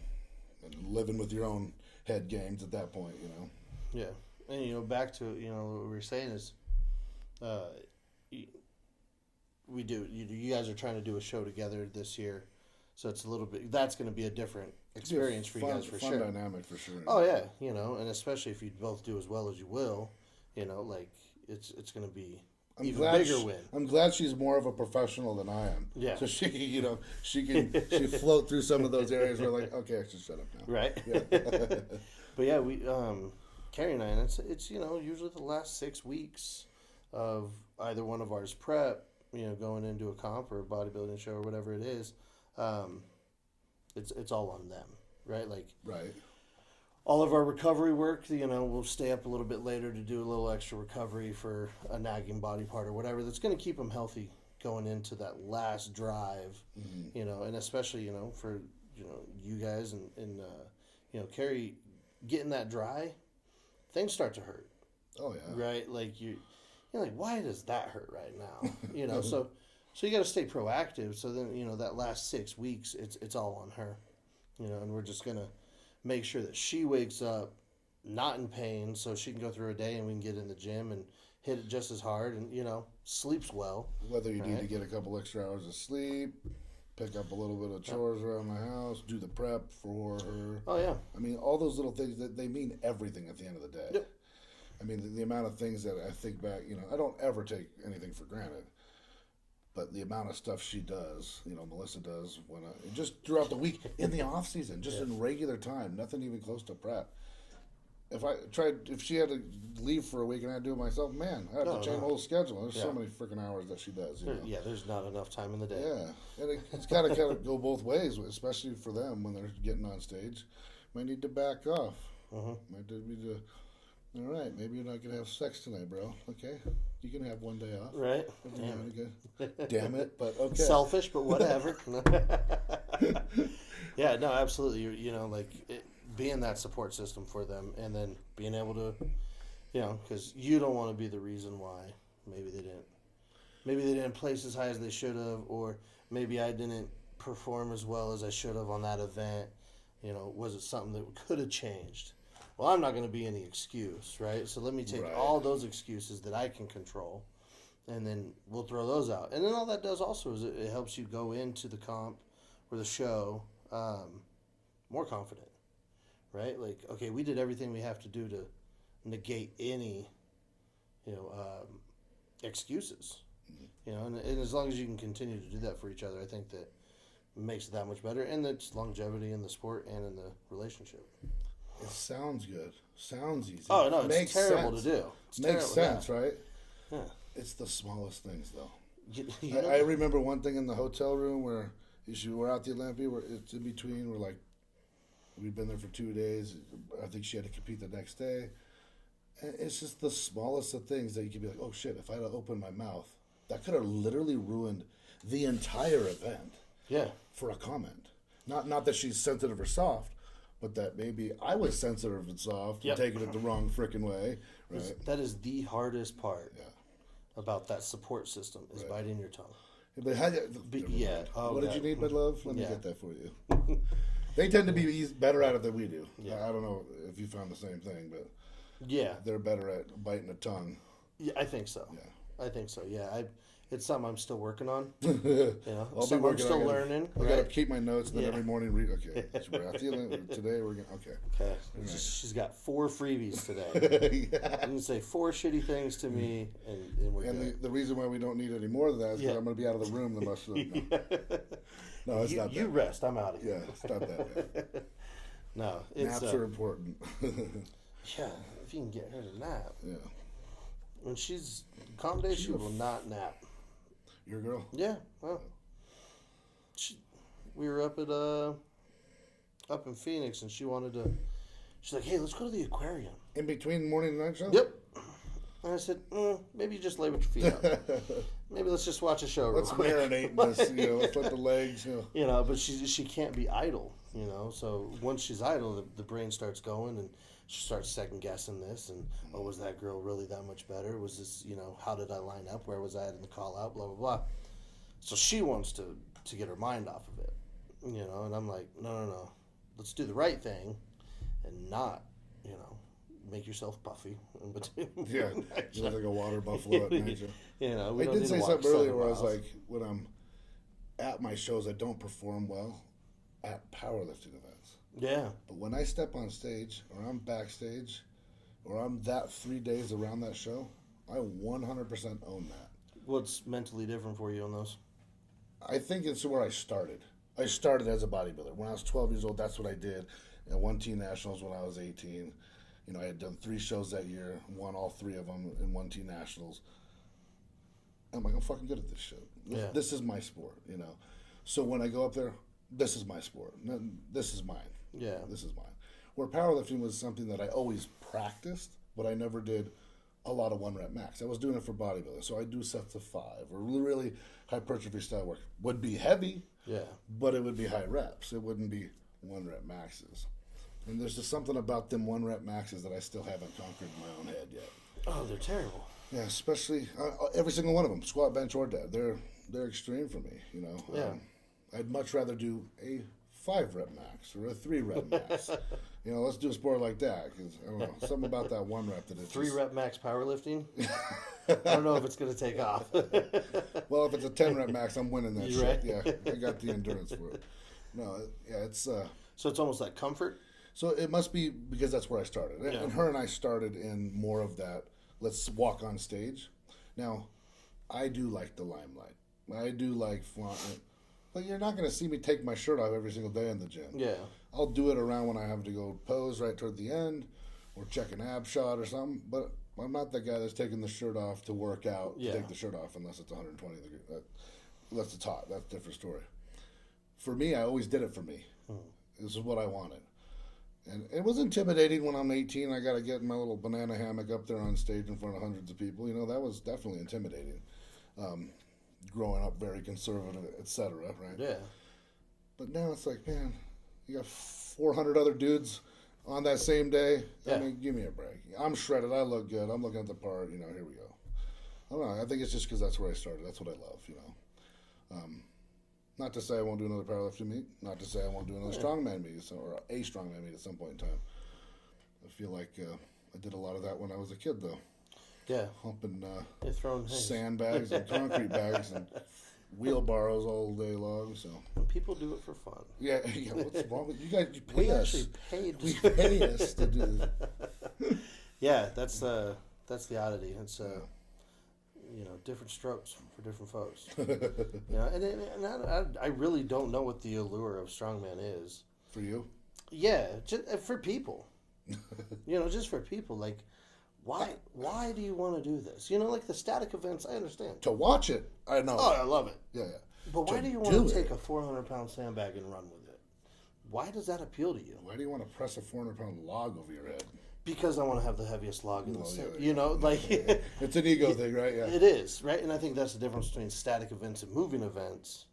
And living with your own head games at that point, Yeah. And, back to, what we were saying is we do. You guys are trying to do a show together this year. So it's a little bit, that's going to be a different experience for you guys for sure. Fun dynamic for sure. Oh yeah, and especially if you both do as well as you will, it's going to be even bigger win. I'm glad she's more of a professional than I am. Yeah. So she she float through some of those areas where like, okay, I should shut up now. Right. Yeah. But yeah, we Carrie and I, and it's usually the last 6 weeks of either one of ours prep, going into a comp or a bodybuilding show or whatever it is. It's all on them, right? Like, right. All of our recovery work, we'll stay up a little bit later to do a little extra recovery for a nagging body part or whatever that's going to keep them healthy going into that last drive, and especially, for, you guys and Carrie getting that dry, things start to hurt. Oh, yeah. Right? Like, you're like, why does that hurt right now? So you got to stay proactive. So then, that last 6 weeks, it's all on her, and we're just going to make sure that she wakes up not in pain so she can go through a day and we can get in the gym and hit it just as hard and, sleeps well. Whether you need to get a couple extra hours of sleep, pick up a little bit of chores around the house, do the prep for her. Oh, yeah. I mean, all those little things, they mean everything at the end of the day. Yep. I mean, the amount of things that I think back, I don't ever take anything for granted. But the amount of stuff she does, Melissa does, just throughout the week, in the off season, just in regular time, nothing even close to prep. If she had to leave for a week and I had to do it myself, man, I have to change the whole schedule. There's so many freaking hours that she does. Yeah, there's not enough time in the day. Yeah, and it's got to kind of go both ways, especially for them when they're getting on stage. Might need to back off. Might need to. All right, maybe you're not going to have sex tonight, bro. Okay, you can have one day off. Right. Damn it, but okay. Selfish, but whatever. Yeah, no, absolutely. Being that support system for them and then being able to, because you don't want to be the reason why maybe they didn't place as high as they should have, or maybe I didn't perform as well as I should have on that event. Was it something that could have changed? Well, I'm not going to be any excuse, right? So let me take all those excuses that I can control, and then we'll throw those out. And then all that does also is it helps you go into the comp or the show more confident, right? Like, okay, we did everything we have to do to negate any, excuses, and as long as you can continue to do that for each other, I think that makes it that much better, and that's longevity in the sport and in the relationship. It sounds good. Sounds easy. Oh, no, it's terrible to do. Makes sense, yeah. right? Yeah. It's the smallest things, though. You know? I remember one thing in the hotel room where we're out the Olympia, where it's in between. We'd been there for 2 days. I think she had to compete the next day. And it's just the smallest of things that you could be like, oh, shit, if I had opened my mouth, that could have literally ruined the entire event. Yeah. For a comment. Not that she's sensitive or soft, but that maybe I was sensitive and soft and taking it the wrong freaking way. Right? That is the hardest part about that support system is biting your tongue. But what did you need, my love? Let me get that for you. They tend to be better at it than we do. Yeah. I don't know if you found the same thing, but they're better at biting the tongue. Yeah, I think so. Yeah. I think so. Yeah, It's something I'm still working on. I'll be Something I'm still learning. I gotta keep my notes, then every morning read. Okay, today we're gonna. Okay. Right. She's got 4 freebies today. Yeah. I'm gonna say 4 shitty things to me, and we're good. The reason why we don't need any more of that is because I'm gonna be out of the room the most of the time. No, it's not that. You rest. I'm out of here. Yeah, it's not that bad. No, naps are important. Yeah, if you can get her to nap. Yeah. When she's calm day, she will not nap. Your girl? Yeah. Well, we were up in Phoenix, and she wanted to. She's like, "Hey, let's go to the aquarium." In between morning and night show? Yep. And I said, "Maybe you just lay with your feet up. Maybe let's just watch a show real quick. Let's marinate this. Let's let the legs. But she can't be idle. So once she's idle, the brain starts going, and she starts second guessing this, and was that girl really that much better? Was this, how did I line up? Where was I at in the call out? Blah blah blah. So she wants to get her mind off of it, and I'm like, no, let's do the right thing, and not, make yourself puffy in between. Yeah, you look like a water buffalo at night. I did say something earlier where I was like, when I'm at my shows, I don't perform well at powerlifting events. Yeah. But when I step on stage, or I'm backstage, or I'm that 3 days around that show, I 100% own that. What's mentally different for you on those? I think it's where I started. I started as a bodybuilder. When I was 12 years old, that's what I did. I won Teen Nationals when I was 18. I had done 3 shows that year, won all 3 of them, and won Teen Nationals. I'm like, I'm fucking good at this shit. Yeah. This is my sport, So when I go up there, this is my sport. This is mine. Yeah. This is mine. Where powerlifting was something that I always practiced, but I never did a lot of 1-rep max. I was doing it for bodybuilding, so I do sets of 5 or really hypertrophy style work. Would be heavy, but it would be high reps. It wouldn't be 1-rep maxes. And there's just something about them 1-rep maxes that I still haven't conquered in my own head yet. Oh, they're terrible. Yeah, especially every single one of them, squat, bench, or dead. They're extreme for me. Yeah. I'd much rather do a 5-rep max or a 3-rep max. Let's do a sport like that because I don't know something about that 1-rep that it's 3-rep max powerlifting. I don't know if it's going to take off. Well, if it's a 10-rep max, I'm winning that shit. Right? Yeah, I got the endurance for it. No, yeah, it's. So it's almost like comfort. So it must be because that's where I started, and her and I started in more of that. Let's walk on stage. Now, I do like the limelight. I do like flaunting. But you're not going to see me take my shirt off every single day in the gym. Yeah. I'll do it around when I have to go pose right toward the end or check an ab shot or something. But I'm not the guy that's taking the shirt off to work out, to take the shirt off unless it's 120 degrees. Unless it's hot. That's a different story. For me, I always did it for me. This is what I wanted. And it was intimidating when I'm 18. I got to get in my little banana hammock up there on stage in front of hundreds of people. That was definitely intimidating. Growing up very conservative, etc. Right? Yeah. But now it's like, man, you got 400 other dudes on that same day. Yeah. I mean, give me a break. I'm shredded. I look good. I'm looking at the part. Here we go. I don't know. I think it's just because that's where I started. That's what I love. Not to say I won't do another powerlifting meet. Not to say I won't do another strongman meet or a strongman meet at some point in time. I feel like I did a lot of that when I was a kid, though. Yeah. Humping sandbags and concrete bags and wheelbarrows all day long. So people do it for fun. Yeah. What's wrong with you guys? You pay us. Actually paid. We pay us to do this. Yeah, that's the oddity. It's different strokes for different folks. And I really don't know what the allure of strongman is. For you? Yeah, just for people. Just for people. Like, why do you want to do this? Like the static events, I understand. To watch it, I know. Oh, I love it. Yeah. But why do you want to take a 400-pound sandbag and run with it? Why does that appeal to you? Why do you want to press a 400-pound log over your head? Because I want to have the heaviest log in the set. It's an ego thing, right? Yeah. It is, right? And I think that's the difference between static events and moving events.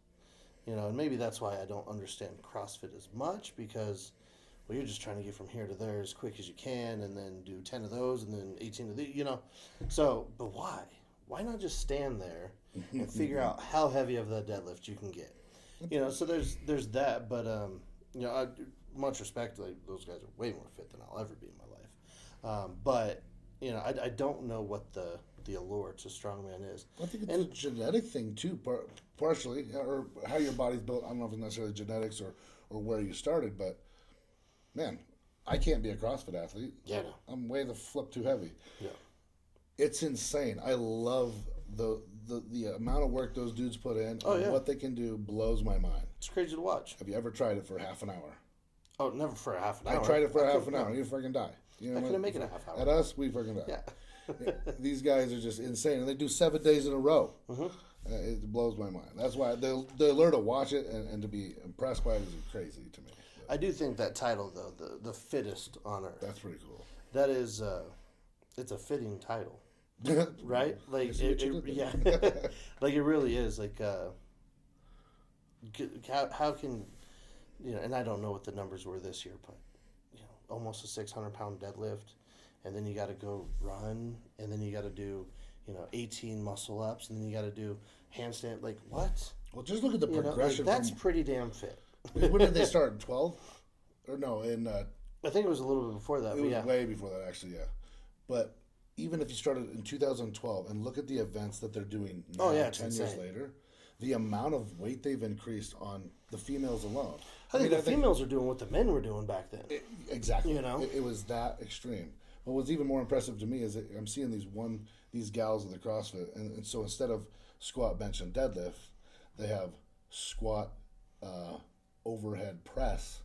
And maybe that's why I don't understand CrossFit as much because, you're just trying to get from here to there as quick as you can and then do 10 of those and then 18 of these, So, but why? Why not just stand there and figure out how heavy of that deadlift you can get? So there's that, but, much respect, like those guys are way more fit than I'll ever be in my life. But I don't know what the allure to strongman is. I think it's a genetic thing too, partially, or how your body's built. I don't know if it's necessarily genetics or where you started, but man, I can't be a CrossFit athlete. Yeah, I'm way the flip too heavy. Yeah, it's insane. I love the amount of work those dudes put in. And what they can do blows my mind. It's crazy to watch. Have you ever tried it for half an hour? Oh, never for a half an hour. I tried it for half an hour. You freaking die. You know I couldn't make it a half hour. At us, we freaking die. Yeah. These guys are just insane, and they do 7 days in a row. Mm-hmm. It blows my mind. That's why they learn to watch it and to be impressed by it is crazy to me. But I do think that title, though, the fittest on earth. That's pretty cool. That is, it's a fitting title, right? Like yeah, like it really is. Like, how can and I don't know what the numbers were this year, but almost a 600-pound deadlift, and then you got to go run, and then you got to do 18 muscle ups, and then you got to do handstand. Like what? Well, just look at the progression. That's pretty damn fit. When did they start? 12? Or no? I think it was a little bit before that. It was way before that, actually. Yeah, but even if you started in 2012 and look at the events that they're doing now, 10 years later, the amount of weight they've increased on the females alone. I think the females are doing what the men were doing back then. Exactly. It was that extreme. But what's even more impressive to me is that I'm seeing these gals in the CrossFit, and so instead of squat, bench, and deadlift, they have squat, overhead press,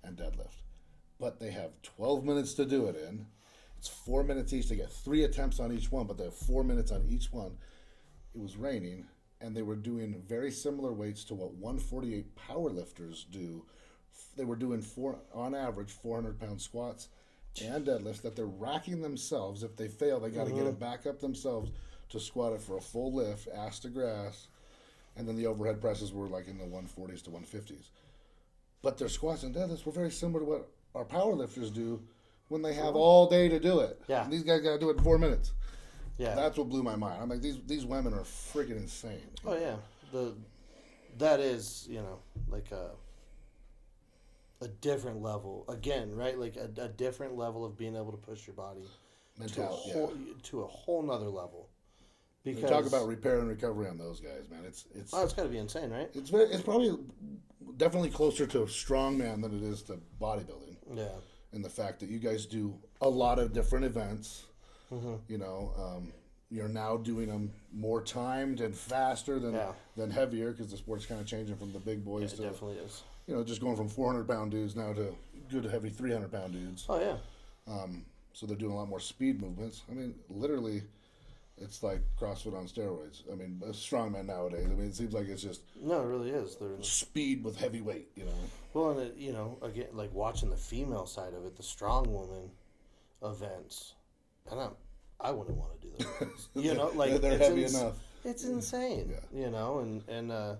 and deadlift. But they have 12 minutes to do it in. It's 4 minutes each. They get 3 attempts on each one, but they have 4 minutes on each one. It was raining, and they were doing very similar weights to what 148 powerlifters do. They were doing on average 400-pound squats and deadlifts that they're racking themselves. If they fail, they got to get it back up themselves to squat it for a full lift, ass to grass, and then the overhead presses were like in the 140s to 150s. But their squats and deadlifts were very similar to what our powerlifters do when they have all day to do it. Yeah. And these guys got to do it in 4 minutes. Yeah. That's what blew my mind. I'm like, these women are freaking insane. Oh yeah, that is like a different level again, right? Like a different level of being able to push your body to a whole nother level. Because we talk about repair and recovery on those guys, man. It's got to be insane, right? It's probably definitely closer to strongman than it is to bodybuilding. Yeah. In the fact that you guys do a lot of different events. Mm-hmm. You're now doing them more timed and faster than heavier because the sport's kind of changing from the big boys to definitely is. Just going from 400-pound dudes now to good heavy 300-pound dudes. Oh yeah. So they're doing a lot more speed movements. I mean, literally, it's like CrossFit on steroids. I mean, a strongman nowadays. I mean, it seems like it's just no, it really is. Speed with heavy weight. Well, and again, like watching the female side of it, the strong woman events, and I wouldn't want to do those. Like they're heavy enough. It's insane. Yeah. And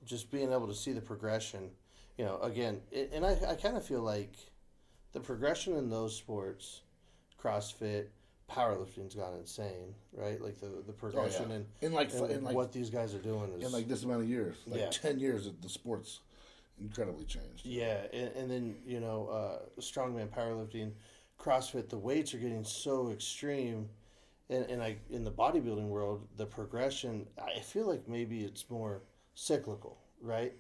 just being able to see the progression. Again, and I kind of feel like the progression in those sports, CrossFit, powerlifting's gone insane, right? Like the progression in what these guys are doing is in like this amount of years, 10 years, the sport's incredibly changed. Yeah, and then strongman, powerlifting, CrossFit, the weights are getting so extreme, and in the bodybuilding world, the progression, I feel like maybe it's more cyclical, right?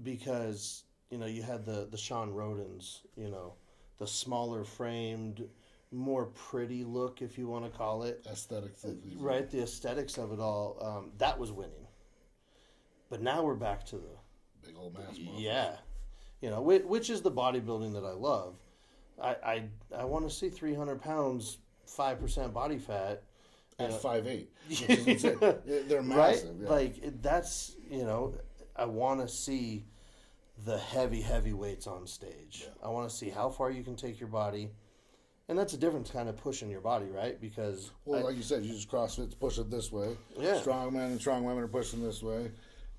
Because you had the Sean Rodens, the smaller framed, more pretty look, if you want to call it. Aesthetic thing. Right, the aesthetics of it all, that was winning. But now we're back to the big old mass muscles. Yeah. Which is the bodybuilding that I love. I want to see 300 pounds, 5% body fat. At 5'8", which is insane. They're massive. Right? Yeah. Like, that's, I want to see the heavy weights on stage. Yeah. I want to see how far you can take your body. And that's a different kind of pushing your body, right? Because... Well, like you said, you just CrossFit push it this way. Yeah. Strongman and strong women are pushing this way.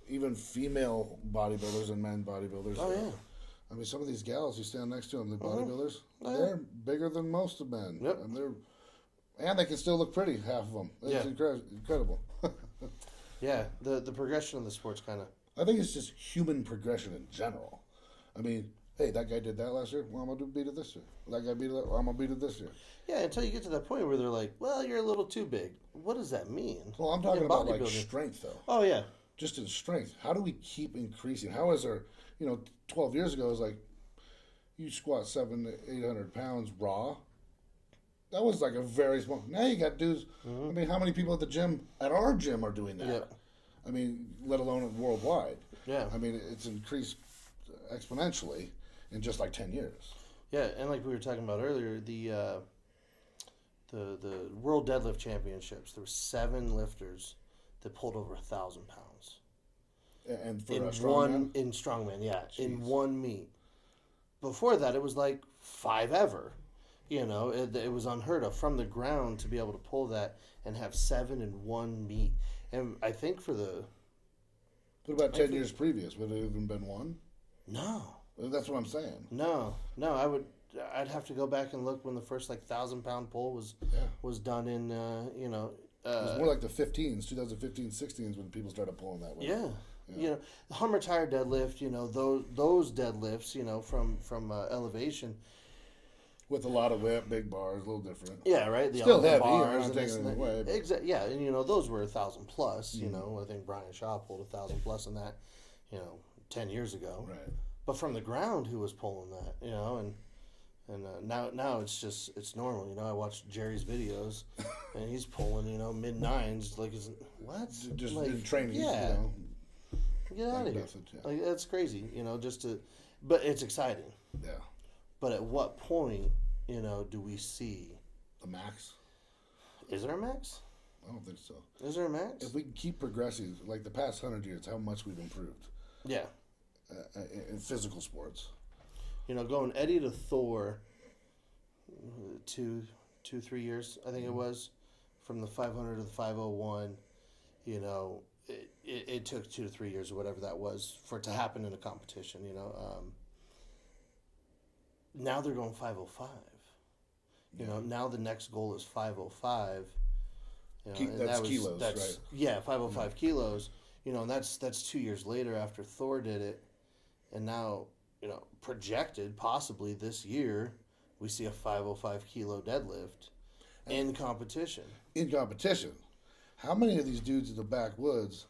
Even female bodybuilders and men bodybuilders. Oh, yeah. I mean, some of these gals you stand next to them, the bodybuilders, they're bigger than most of men. Yep. And they can still look pretty, half of them. It's incredible. Yeah, the progression of the sport's kind of... I think it's just human progression in general. I mean, Hey, that guy did that last year. Well, I'm gonna beat it this year. That guy beat it. Well, I'm gonna beat it this year. Yeah, until you get to that point where they're like, well, you're a little too big. What does that mean? Well, I'm talking In about like bodybuilding. strength though. Oh, yeah. Just in strength. How do we keep increasing? How is there? 12 years ago it was like you squat 700 to 800 pounds raw. That was like a very small. Now you got dudes. I mean, how many people at our gym are doing that? Yeah. I mean, let alone worldwide. Yeah. I mean, it's increased exponentially in just like 10 years. Yeah, and like we were talking about earlier, the World Deadlift Championships, there were 7 lifters that pulled over 1,000 pounds. And for In a strongman? in strongman, yeah, Jeez. in one meet. Before that, it was like 5 ever. It was unheard of from the ground to be able to pull that and have 7 in one meet. And I think for the What about 10 years previous? Would it have even been one? no, That's what I'm saying. no, I'd have to go back and look when the first 1,000-pound pull was done in It was more like the 15s, 2015, 16s when people started pulling that way. Yeah. The Hummer tire deadlift, those deadlifts, from elevation. With a lot of whip, big bars, a little different. Yeah, right. The Still the heavy, bars I'm not and taking this and it that. away, but- Yeah, and those were 1,000 plus. I think Brian Shaw pulled 1,000 plus in that, 10 years ago. Right. But from the ground, who was pulling that? And now it's normal. I watch Jerry's videos, and he's pulling mid 9s. Like, what? Just like, in training, yeah. Get out of here. nothing, yeah. Like, that's crazy, but it's exciting. Yeah. But at what point, do we see? The max? Is there a max? I don't think so. Is there a max? If we can keep progressing, like the past 100 years, how much we've improved Yeah. in physical sports. Going Eddie to Thor, 3 years, I think it was, from the 500 to the 501, it took 2 to 3 years or whatever that was for it to happen in a competition, Now they're going 505. Now the next goal is 505. And That's kilos, right? Yeah, 505 kilos. And that's 2 years later after Thor did it, and now projected possibly this year we see a 505 kilo deadlift in competition. In competition, how many of these dudes in the backwoods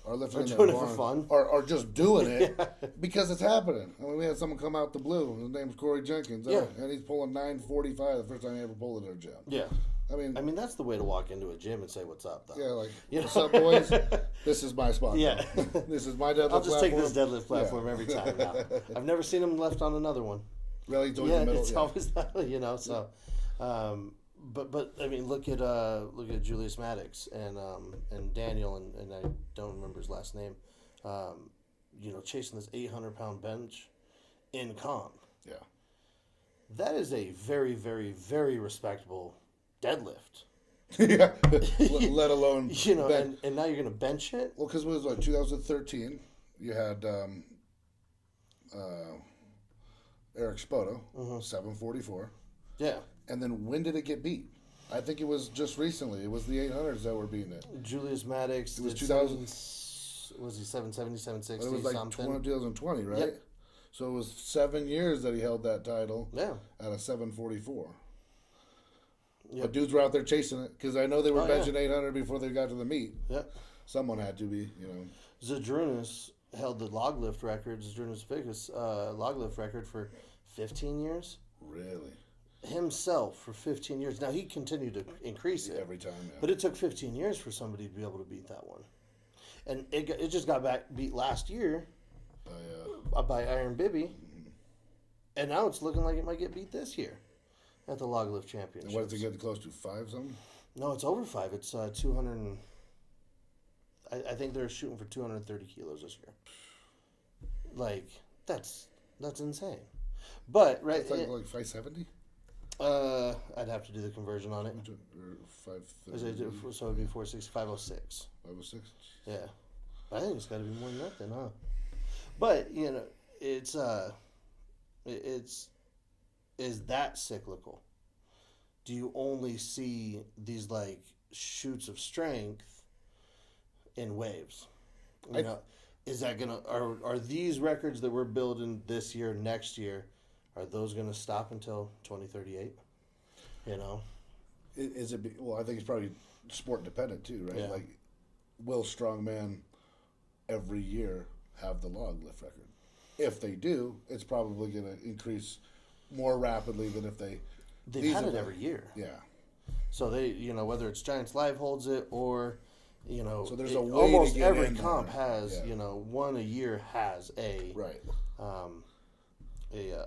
are lifting in doing that it for barn, fun. are just doing it because it's happening? I mean, we had someone come out the blue. His name's Corey Jenkins, Yeah. and he's pulling 945 the first time he ever pulled at our gym. Yeah. I mean, That's the way to walk into a gym and say what's up, though. yeah, like, what's up, boys? This is my spot. Yeah. This is my deadlift I'll just platform. take this deadlift platform every time now. I've never seen him left on another one. Really? It's always Yeah, the middle? it's Yeah. always that, so. But I mean, look at Julius Maddox and Daniel and I don't remember his last name. Chasing this 800-pound bench in comp. Yeah. That is a very, very, very respectable deadlift. Yeah. Let alone And now you're gonna bench it. well, because it was like 2013. You had Eric Spoto, 744. Yeah. And then when did it get beat? I think it was just recently. It was the 800s that were beating it. Julius Maddox. It was did 2000. Was he 770, 760, It was like something? 2020, right? Yep. So it was 7 years that he held that title Yeah. at a 744. Yep. But dudes were out there chasing it because I know they were Oh, yeah. benching 800 before they got to the meet. Yep. Someone had to be, Zadrunas held the log lift record, Zadrunas Ficus log lift record for 15 years. Really? Himself for 15 years. Now, he continued to increase it. Every time, yeah. But it took 15 years for somebody to be able to beat that one. And it just got beat last year by Iron Bibby. And now it's looking like it might get beat this year at the log lift championship. And what does it get close to? 5 something? No, it's over 5. It's 200. I think they're shooting for 230 kilos this year. Like, that's insane. But right, It's like 570? I'd have to do the conversion on it. Or 530? So it'd be 460, 506. 506? Yeah, I think it's got to be more than that, then, huh? But it's is that cyclical? Do you only see these like shoots of strength in waves? is that gonna are these records that we're building this year, next year, are those gonna stop until 2038? You know, Is it? Well, I think it's probably sport dependent too, right? Yeah. Like, will strongman every year have the log lift record? If they do, it's probably going to increase more rapidly than if they. they've had it every year. Yeah. So they, whether it's Giants Live holds it or, So there's a way almost to get every in comp there. has, Yeah. one a year has a Right.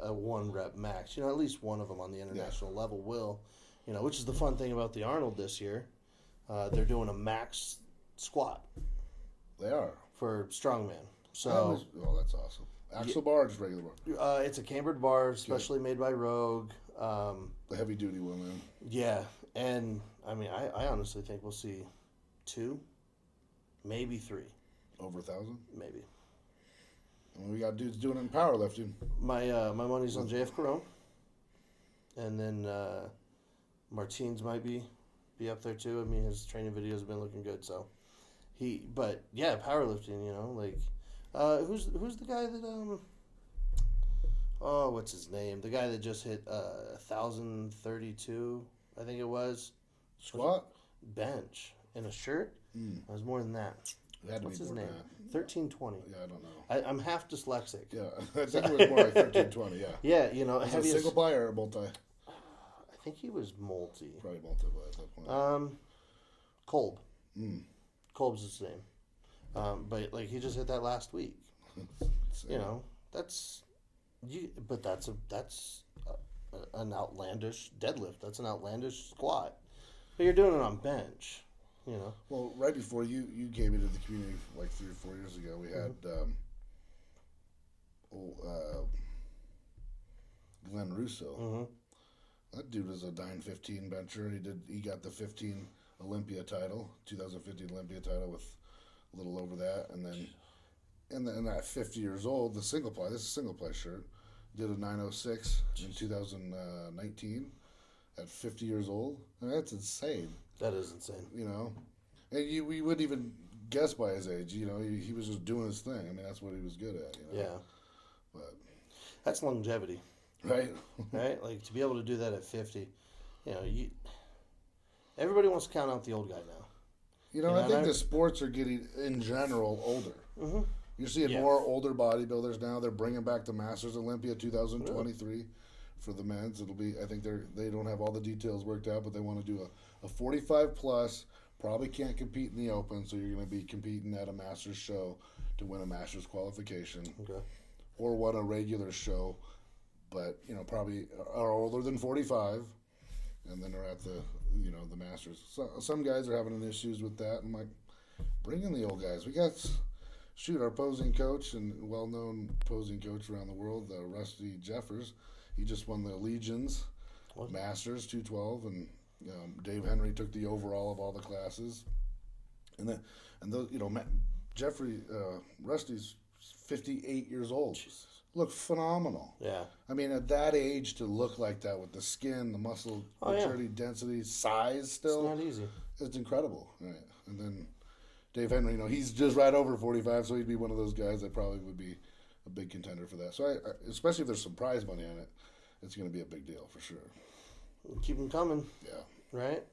a one rep max. At least one of them on the international level will, which is the fun thing about the Arnold this year. They're doing a max squat They are. for strongman. So that's awesome. Axle bar or just regular bar? it's a cambered bar, specially made by Rogue. The heavy duty one, man. Yeah, and I mean, I honestly think we'll see 2, maybe 3, Over 1,000. maybe. And we got dudes doing it in powerlifting. My money's on JF Carone, and then Martins might be up there too. I mean, his training videos have been looking good. So but yeah, powerlifting. Who's the guy that what's his name? The guy that just hit 1,032, I think it was. Squat? Bench in a shirt. It was more than that. It had to What's be his more name? than that. 1320. Yeah, I don't know. I'm half dyslexic. Yeah, I think it was more like 1320, yeah. Yeah, Is it a single ply or a multi? I think he was multi. Probably multi at that point. Kolb. Kolb's his name. But like he just hit that last week. That's an outlandish deadlift. That's an outlandish squat. But you're doing it on bench. Well, right before you came into the community like 3 or 4 years ago, we had Glenn Russo. Mm-hmm. That dude was a 915 bencher. He got the 15 Olympia title, 2015 Olympia title with a little over that, and then and at 50 years old, the single ply. This is a single ply shirt. Did a 906 in 2019 at 50 years old. I mean, that's insane. That is insane. And we wouldn't even guess by his age. He was just doing his thing. I mean, that's what he was good at. Yeah. But that's longevity. Right. Right? Like, to be able to do that at 50, everybody wants to count out the old guy now. I think the sports are getting, in general, older. Mm-hmm. You're seeing more older bodybuilders now. They're bringing back the Masters Olympia 2023 for the men's. It'll be, I think they don't have all the details worked out, but they want to do a 45 plus. Probably can't compete in the Open, so you're going to be competing at a Masters show to win a Masters qualification. Okay. Or won a regular show, but probably are older than 45, and then are at the the Masters. So some guys are having issues with that. I'm like, bring in the old guys. We got our posing coach and well-known posing coach around the world, Rusty Jeffers. He just won the Legions Masters 212, and Dave Henry took the overall of all the classes. And those Rusty's 58 years old. Jesus. Look phenomenal. Yeah. I mean, at that age to look like that with the skin, the muscle maturity, density, size still. It's not easy. It's incredible. Right. And then Dave Henry, he's just right over 45, so he'd be one of those guys that probably would be a big contender for that. So I especially if there's some prize money on it, it's going to be a big deal for sure. Keep them coming. Yeah. Right?